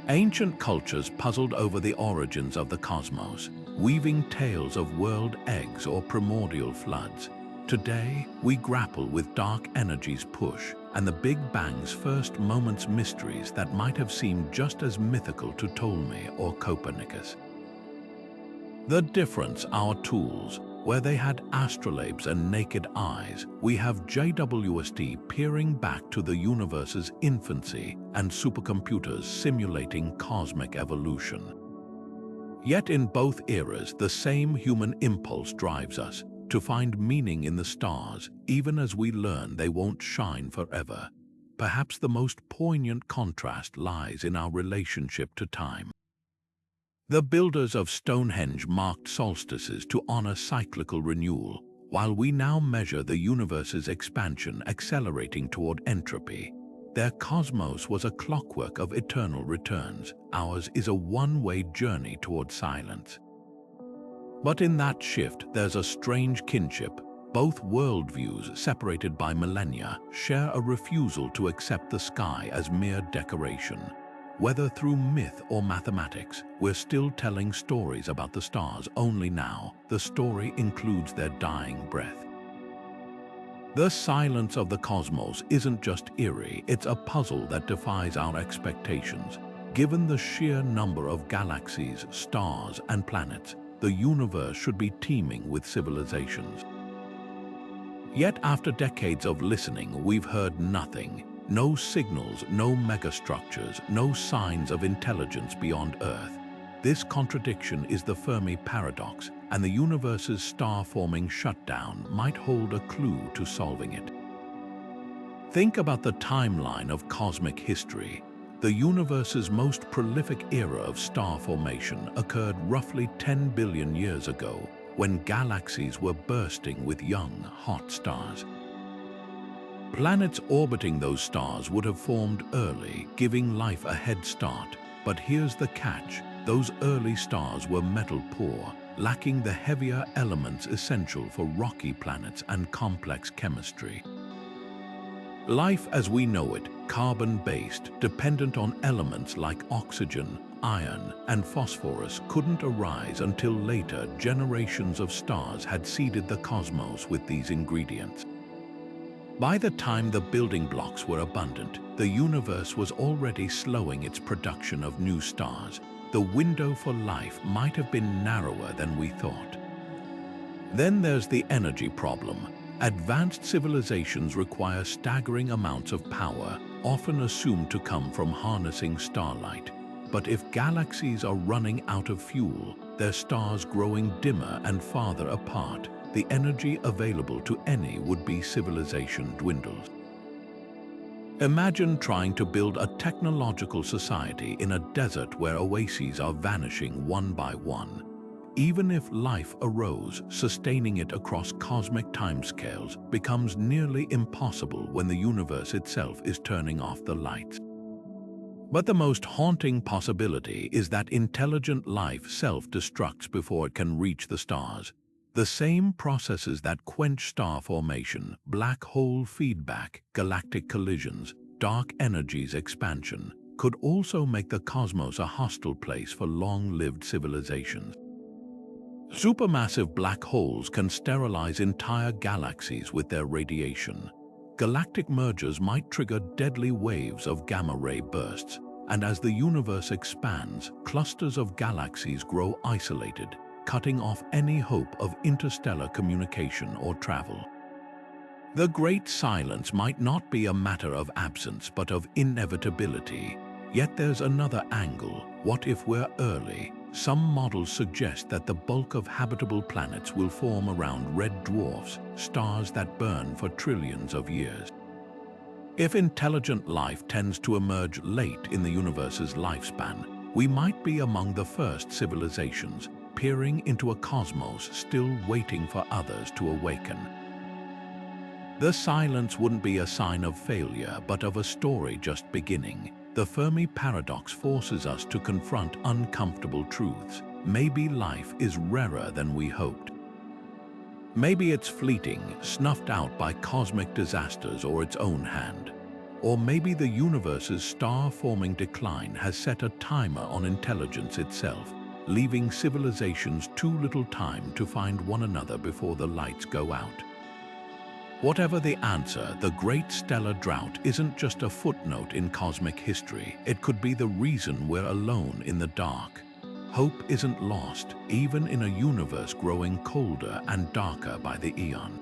Ancient cultures puzzled over the origins of the cosmos, weaving tales of world eggs or primordial floods. Today, we grapple with dark energy's push and the Big Bang's first moments mysteries that might have seemed just as mythical to Ptolemy or Copernicus. The difference, our tools. Where they had astrolabes and naked eyes, we have JWST peering back to the universe's infancy and supercomputers simulating cosmic evolution. Yet in both eras, the same human impulse drives us to find meaning in the stars, even as we learn they won't shine forever. Perhaps the most poignant contrast lies in our relationship to time. The builders of Stonehenge marked solstices to honor cyclical renewal, while we now measure the universe's expansion accelerating toward entropy. Their cosmos was a clockwork of eternal returns. Ours is a one-way journey toward silence. But in that shift, there's a strange kinship. Both worldviews, separated by millennia, share a refusal to accept the sky as mere decoration. Whether through myth or mathematics, we're still telling stories about the stars, only now the story includes their dying breath. The silence of the cosmos isn't just eerie, it's a puzzle that defies our expectations. Given the sheer number of galaxies, stars, and planets, the universe should be teeming with civilizations. Yet after decades of listening, we've heard nothing. No signals, no megastructures, no signs of intelligence beyond Earth. This contradiction is the Fermi Paradox, and the universe's star-forming shutdown might hold a clue to solving it. Think about the timeline of cosmic history. The universe's most prolific era of star formation occurred roughly 10 billion years ago, when galaxies were bursting with young, hot stars. Planets orbiting those stars would have formed early, giving life a head start. But here's the catch: those early stars were metal-poor, lacking the heavier elements essential for rocky planets and complex chemistry. Life as we know it, carbon-based, dependent on elements like oxygen, iron, and phosphorus, couldn't arise until later. Generations of stars had seeded the cosmos with these ingredients. By the time the building blocks were abundant, the universe was already slowing its production of new stars. The window for life might have been narrower than we thought. Then there's the energy problem. Advanced civilizations require staggering amounts of power, often assumed to come from harnessing starlight. But if galaxies are running out of fuel, their stars growing dimmer and farther apart, the energy available to any would-be civilization dwindles. Imagine trying to build a technological society in a desert where oases are vanishing one by one. Even if life arose, sustaining it across cosmic timescales becomes nearly impossible when the universe itself is turning off the lights. But the most haunting possibility is that intelligent life self-destructs before it can reach the stars. The same processes that quench star formation, black hole feedback, galactic collisions, dark energies expansion, could also make the cosmos a hostile place for long-lived civilizations. Supermassive black holes can sterilize entire galaxies with their radiation. Galactic mergers might trigger deadly waves of gamma-ray bursts, and as the universe expands, clusters of galaxies grow isolated, cutting off any hope of interstellar communication or travel. The Great Silence might not be a matter of absence but of inevitability. Yet there's another angle. What if we're early? Some models suggest that the bulk of habitable planets will form around red dwarfs, stars that burn for trillions of years. If intelligent life tends to emerge late in the universe's lifespan, we might be among the first civilizations, peering into a cosmos still waiting for others to awaken. The silence wouldn't be a sign of failure, but of a story just beginning. The Fermi Paradox forces us to confront uncomfortable truths. Maybe life is rarer than we hoped. Maybe it's fleeting, snuffed out by cosmic disasters or its own hand. Or maybe the universe's star-forming decline has set a timer on intelligence itself, leaving civilizations too little time to find one another before the lights go out. Whatever the answer, the Great Stellar Drought isn't just a footnote in cosmic history. It could be the reason we're alone in the dark. Hope isn't lost, even in a universe growing colder and darker by the eon.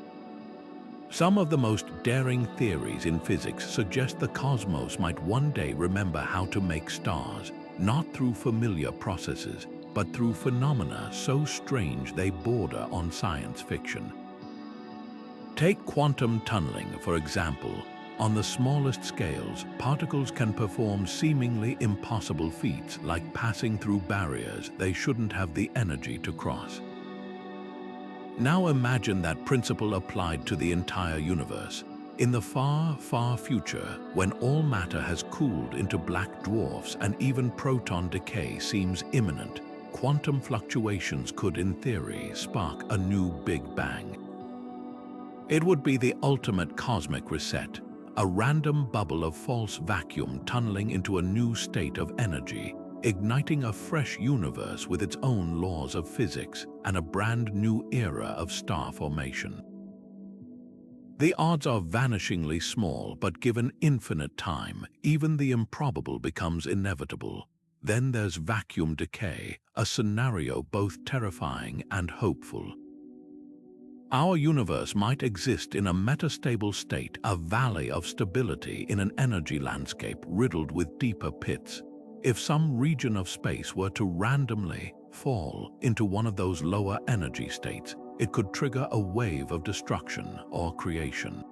Some of the most daring theories in physics suggest the cosmos might one day remember how to make stars, not through familiar processes, but through phenomena so strange they border on science fiction. Take quantum tunneling, for example. On the smallest scales, particles can perform seemingly impossible feats like passing through barriers they shouldn't have the energy to cross. Now imagine that principle applied to the entire universe. In the far, far future, when all matter has cooled into black dwarfs and even proton decay seems imminent, quantum fluctuations could, in theory, spark a new Big Bang. It would be the ultimate cosmic reset, a random bubble of false vacuum tunneling into a new state of energy, igniting a fresh universe with its own laws of physics and a brand new era of star formation. The odds are vanishingly small, but given infinite time, even the improbable becomes inevitable. Then there's vacuum decay, a scenario both terrifying and hopeful. Our universe might exist in a metastable state, a valley of stability in an energy landscape riddled with deeper pits. If some region of space were to randomly fall into one of those lower energy states, it could trigger a wave of destruction or creation.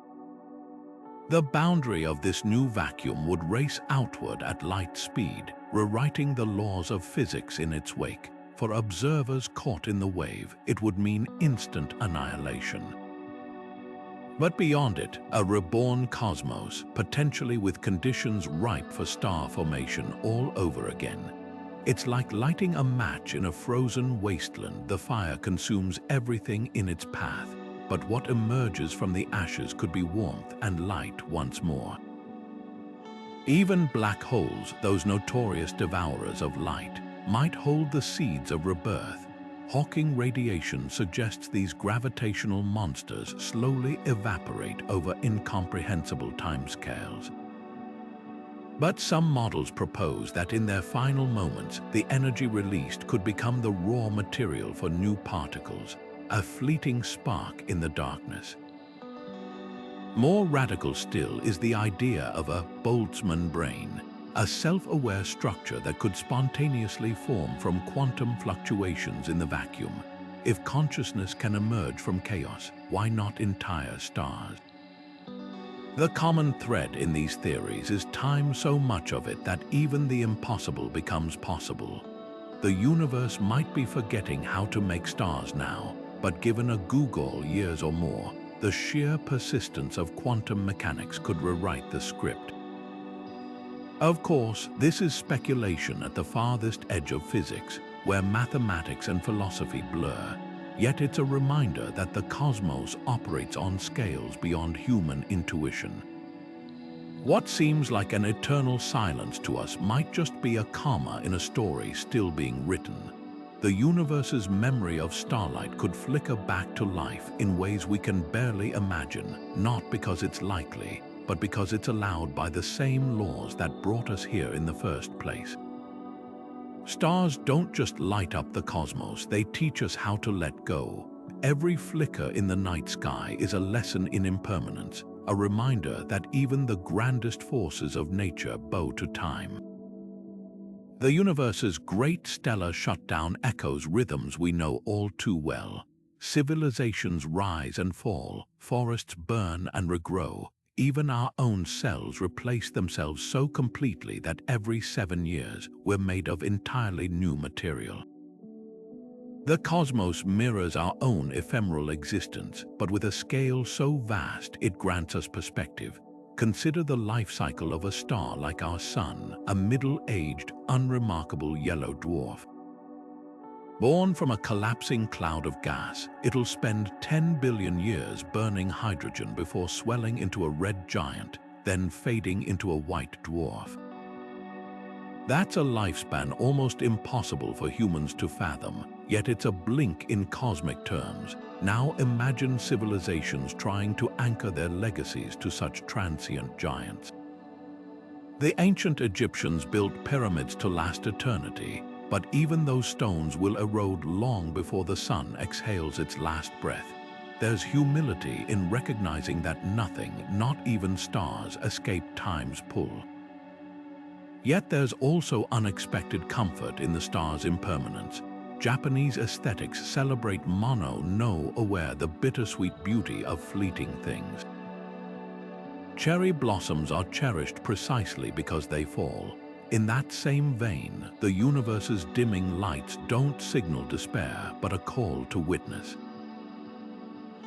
The boundary of this new vacuum would race outward at light speed, rewriting the laws of physics in its wake. For observers caught in the wave, it would mean instant annihilation. But beyond it, a reborn cosmos, potentially with conditions ripe for star formation all over again. It's like lighting a match in a frozen wasteland. The fire consumes everything in its path, but what emerges from the ashes could be warmth and light once more. Even black holes, those notorious devourers of light, might hold the seeds of rebirth. Hawking radiation suggests these gravitational monsters slowly evaporate over incomprehensible timescales. But some models propose that in their final moments, the energy released could become the raw material for new particles, a fleeting spark in the darkness. More radical still is the idea of a Boltzmann brain, a self-aware structure that could spontaneously form from quantum fluctuations in the vacuum. If consciousness can emerge from chaos, why not entire stars? The common thread in these theories is time, so much of it that even the impossible becomes possible. The universe might be forgetting how to make stars now, but given a Google years or more, the sheer persistence of quantum mechanics could rewrite the script. Of course, this is speculation at the farthest edge of physics, where mathematics and philosophy blur. Yet it's a reminder that the cosmos operates on scales beyond human intuition. What seems like an eternal silence to us might just be a comma in a story still being written. The universe's memory of starlight could flicker back to life in ways we can barely imagine, not because it's likely, but because it's allowed by the same laws that brought us here in the first place. Stars don't just light up the cosmos, they teach us how to let go. Every flicker in the night sky is a lesson in impermanence, a reminder that even the grandest forces of nature bow to time. The universe's great stellar shutdown echoes rhythms we know all too well. Civilizations rise and fall, forests burn and regrow. Even our own cells replace themselves so completely that every 7 years we're made of entirely new material. The cosmos mirrors our own ephemeral existence, but with a scale so vast it grants us perspective. Consider the life cycle of a star like our Sun, a middle-aged, unremarkable yellow dwarf. Born from a collapsing cloud of gas, it'll spend 10 billion years burning hydrogen before swelling into a red giant, then fading into a white dwarf. That's a lifespan almost impossible for humans to fathom, yet it's a blink in cosmic terms. Now imagine civilizations trying to anchor their legacies to such transient giants. The ancient Egyptians built pyramids to last eternity, but even those stones will erode long before the sun exhales its last breath. There's humility in recognizing that nothing, not even stars, escape time's pull. Yet there's also unexpected comfort in the star's impermanence. Japanese aesthetics celebrate aware the bittersweet beauty of fleeting things. Cherry blossoms are cherished precisely because they fall. In that same vein, the universe's dimming lights don't signal despair, but a call to witness.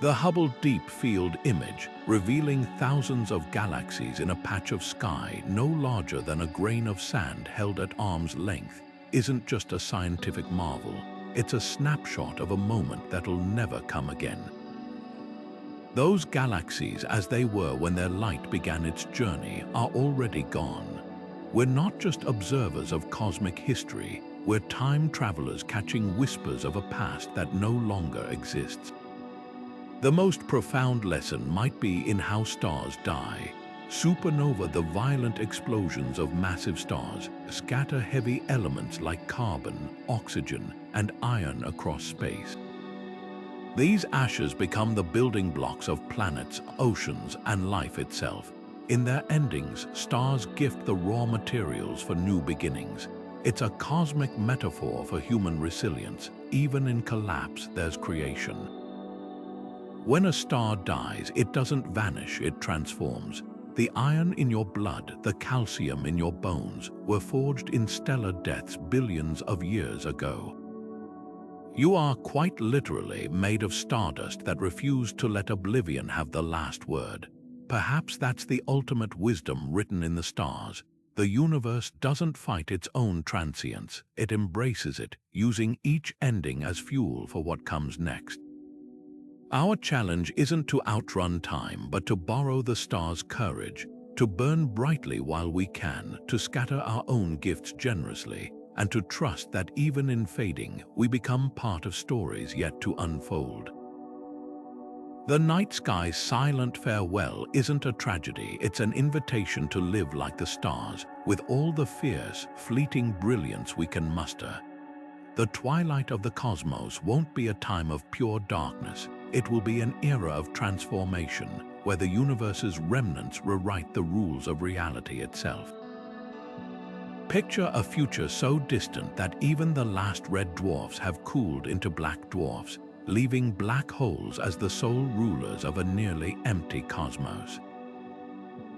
The Hubble Deep Field image, revealing thousands of galaxies in a patch of sky no larger than a grain of sand held at arm's length, isn't just a scientific marvel. It's a snapshot of a moment that'll never come again. Those galaxies, as they were when their light began its journey, are already gone. We're not just observers of cosmic history, we're time travelers catching whispers of a past that no longer exists. The most profound lesson might be in how stars die. Supernova, the violent explosions of massive stars, scatter heavy elements like carbon, oxygen, and iron across space. These ashes become the building blocks of planets, oceans, and life itself. In their endings, stars gift the raw materials for new beginnings. It's a cosmic metaphor for human resilience. Even in collapse, there's creation. When a star dies, it doesn't vanish, it transforms. The iron in your blood, the calcium in your bones, were forged in stellar deaths billions of years ago. You are quite literally made of stardust that refused to let oblivion have the last word. Perhaps that's the ultimate wisdom written in the stars. The universe doesn't fight its own transience, it embraces it, using each ending as fuel for what comes next. Our challenge isn't to outrun time, but to borrow the stars' courage, to burn brightly while we can, to scatter our own gifts generously, and to trust that even in fading, we become part of stories yet to unfold. The night sky's silent farewell isn't a tragedy, it's an invitation to live like the stars, with all the fierce, fleeting brilliance we can muster. The twilight of the cosmos won't be a time of pure darkness, it will be an era of transformation, where the universe's remnants rewrite the rules of reality itself. Picture a future so distant that even the last red dwarfs have cooled into black dwarfs, leaving black holes as the sole rulers of a nearly empty cosmos.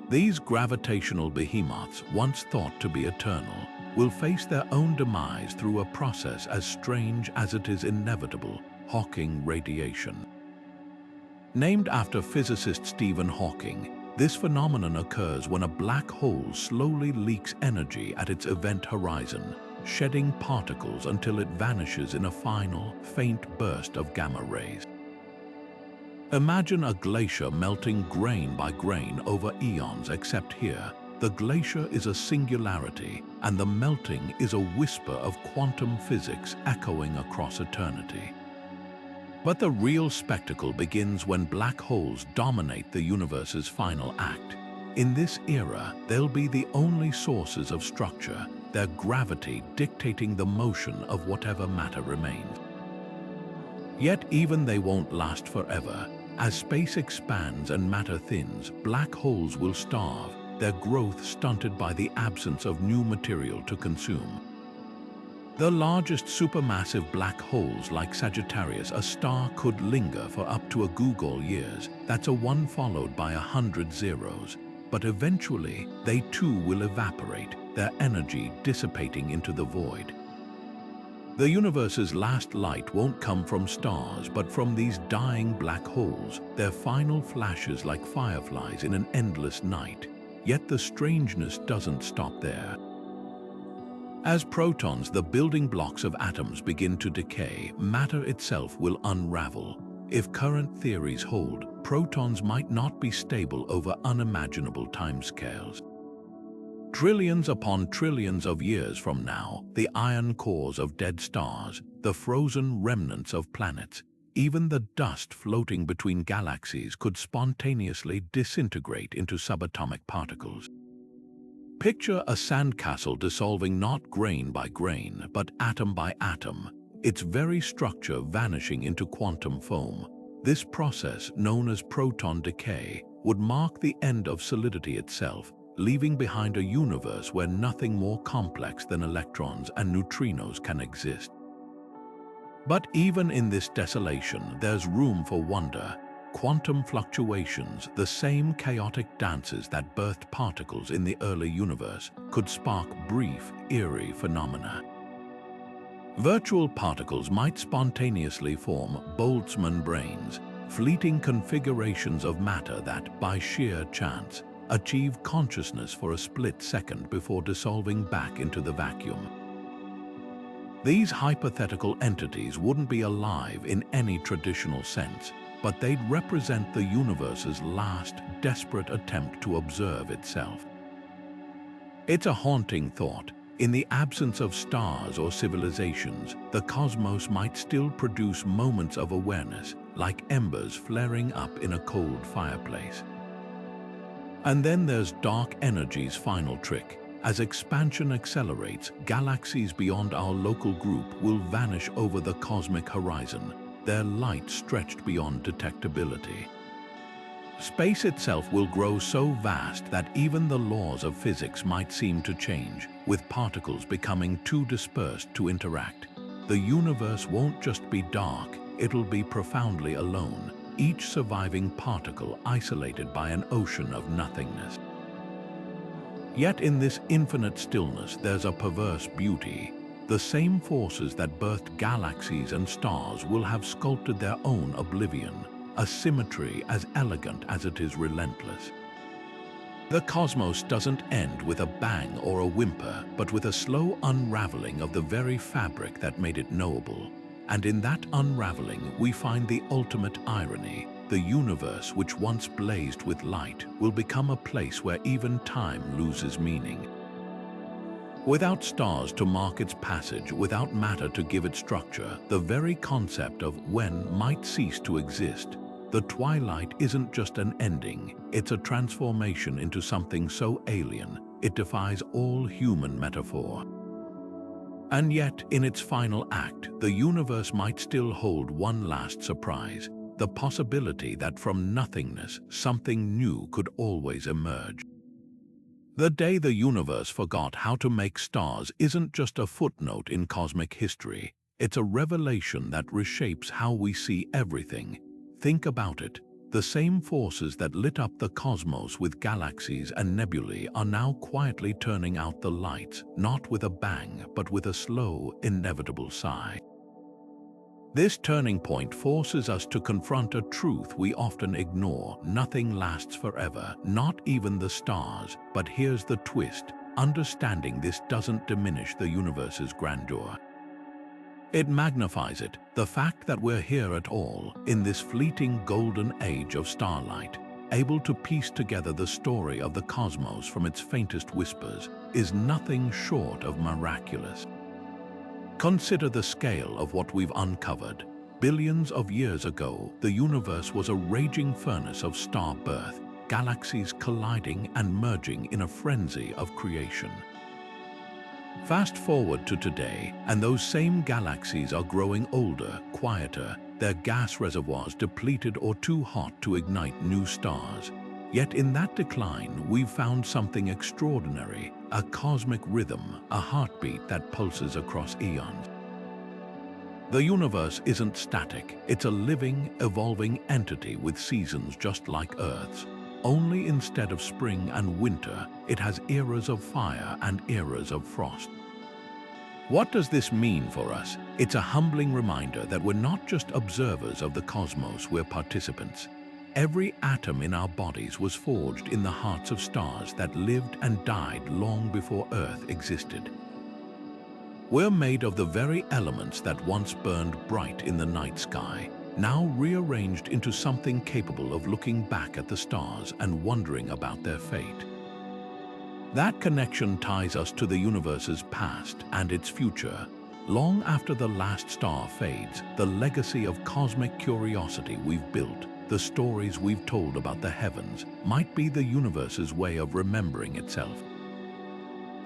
These gravitational behemoths, once thought to be eternal, will face their own demise through a process as strange as it is inevitable: Hawking radiation. Named after physicist Stephen Hawking, this phenomenon occurs when a black hole slowly leaks energy at its event horizon, shedding particles until it vanishes in a final, faint burst of gamma rays. Imagine a glacier melting grain by grain over eons, except here, the glacier is a singularity, and the melting is a whisper of quantum physics echoing across eternity. But the real spectacle begins when black holes dominate the universe's final act. In this era, they'll be the only sources of structure, their gravity dictating the motion of whatever matter remains. Yet even they won't last forever. As space expands and matter thins, black holes will starve, their growth stunted by the absence of new material to consume. The largest supermassive black holes like Sagittarius, a star, could linger for up to a googol years. That's a 1 followed by 100 zeros. But eventually, they too will evaporate, their energy dissipating into the void. The universe's last light won't come from stars, but from these dying black holes, their final flashes like fireflies in an endless night. Yet the strangeness doesn't stop there. As protons, the building blocks of atoms, begin to decay, matter itself will unravel. If current theories hold, protons might not be stable over unimaginable timescales. Trillions upon trillions of years from now, the iron cores of dead stars, the frozen remnants of planets, even the dust floating between galaxies could spontaneously disintegrate into subatomic particles. Picture a sandcastle dissolving not grain by grain, but atom by atom, its very structure vanishing into quantum foam. This process, known as proton decay, would mark the end of solidity itself, leaving behind a universe where nothing more complex than electrons and neutrinos can exist. But even in this desolation, there's room for wonder. Quantum fluctuations, the same chaotic dances that birthed particles in the early universe, could spark brief, eerie phenomena. Virtual particles might spontaneously form Boltzmann brains, fleeting configurations of matter that, by sheer chance, achieve consciousness for a split second before dissolving back into the vacuum. These hypothetical entities wouldn't be alive in any traditional sense, but they'd represent the universe's last, desperate attempt to observe itself. It's a haunting thought. In the absence of stars or civilizations, the cosmos might still produce moments of awareness, like embers flaring up in a cold fireplace. And then there's dark energy's final trick. As expansion accelerates, galaxies beyond our local group will vanish over the cosmic horizon, their light stretched beyond detectability. Space itself will grow so vast that even the laws of physics might seem to change, with particles becoming too dispersed to interact. The universe won't just be dark, it'll be profoundly alone, each surviving particle isolated by an ocean of nothingness. Yet in this infinite stillness, there's a perverse beauty. The same forces that birthed galaxies and stars will have sculpted their own oblivion, a symmetry as elegant as it is relentless. The cosmos doesn't end with a bang or a whimper, but with a slow unraveling of the very fabric that made it knowable. And in that unraveling, we find the ultimate irony. The universe, which once blazed with light, will become a place where even time loses meaning. Without stars to mark its passage, without matter to give it structure, the very concept of when might cease to exist. The twilight isn't just an ending, it's a transformation into something so alien, it defies all human metaphor. And yet, in its final act, the universe might still hold one last surprise, the possibility that from nothingness, something new could always emerge. The day the universe forgot how to make stars isn't just a footnote in cosmic history. It's a revelation that reshapes how we see everything. Think about it. The same forces that lit up the cosmos with galaxies and nebulae are now quietly turning out the lights, not with a bang, but with a slow, inevitable sigh. This turning point forces us to confront a truth we often ignore. Nothing lasts forever, not even the stars. But here's the twist. Understanding this doesn't diminish the universe's grandeur. It magnifies it. The fact that we're here at all, in this fleeting golden age of starlight, able to piece together the story of the cosmos from its faintest whispers, is nothing short of miraculous. Consider the scale of what we've uncovered. Billions of years ago, the universe was a raging furnace of star birth, galaxies colliding and merging in a frenzy of creation. Fast forward to today, and those same galaxies are growing older, quieter, their gas reservoirs depleted or too hot to ignite new stars. Yet in that decline, we've found something extraordinary, a cosmic rhythm, a heartbeat that pulses across eons. The universe isn't static, it's a living, evolving entity with seasons just like Earth's. Only instead of spring and winter, it has eras of fire and eras of frost. What does this mean for us? It's a humbling reminder that we're not just observers of the cosmos, we're participants. Every atom in our bodies was forged in the hearts of stars that lived and died long before Earth existed. We're made of the very elements that once burned bright in the night sky, now rearranged into something capable of looking back at the stars and wondering about their fate. That connection ties us to the universe's past and its future. Long after the last star fades, the legacy of cosmic curiosity we've built, the stories we've told about the heavens, might be the universe's way of remembering itself.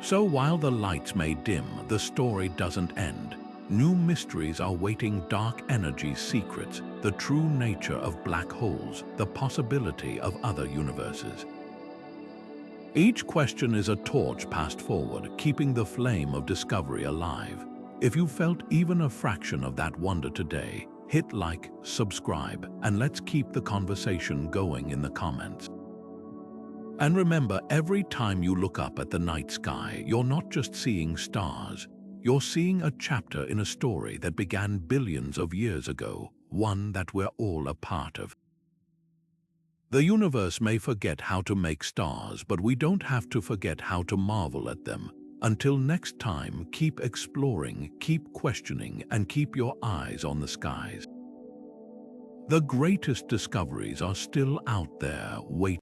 So while the lights may dim, the story doesn't end. New mysteries are waiting: dark energy's secrets, the true nature of black holes, the possibility of other universes. Each question is a torch passed forward, keeping the flame of discovery alive. If you felt even a fraction of that wonder today, hit like, subscribe, and let's keep the conversation going in the comments. And remember, every time you look up at the night sky, you're not just seeing stars. You're seeing a chapter in a story that began billions of years ago, one that we're all a part of. The universe may forget how to make stars, but we don't have to forget how to marvel at them. Until next time, keep exploring, keep questioning, and keep your eyes on the skies. The greatest discoveries are still out there, waiting.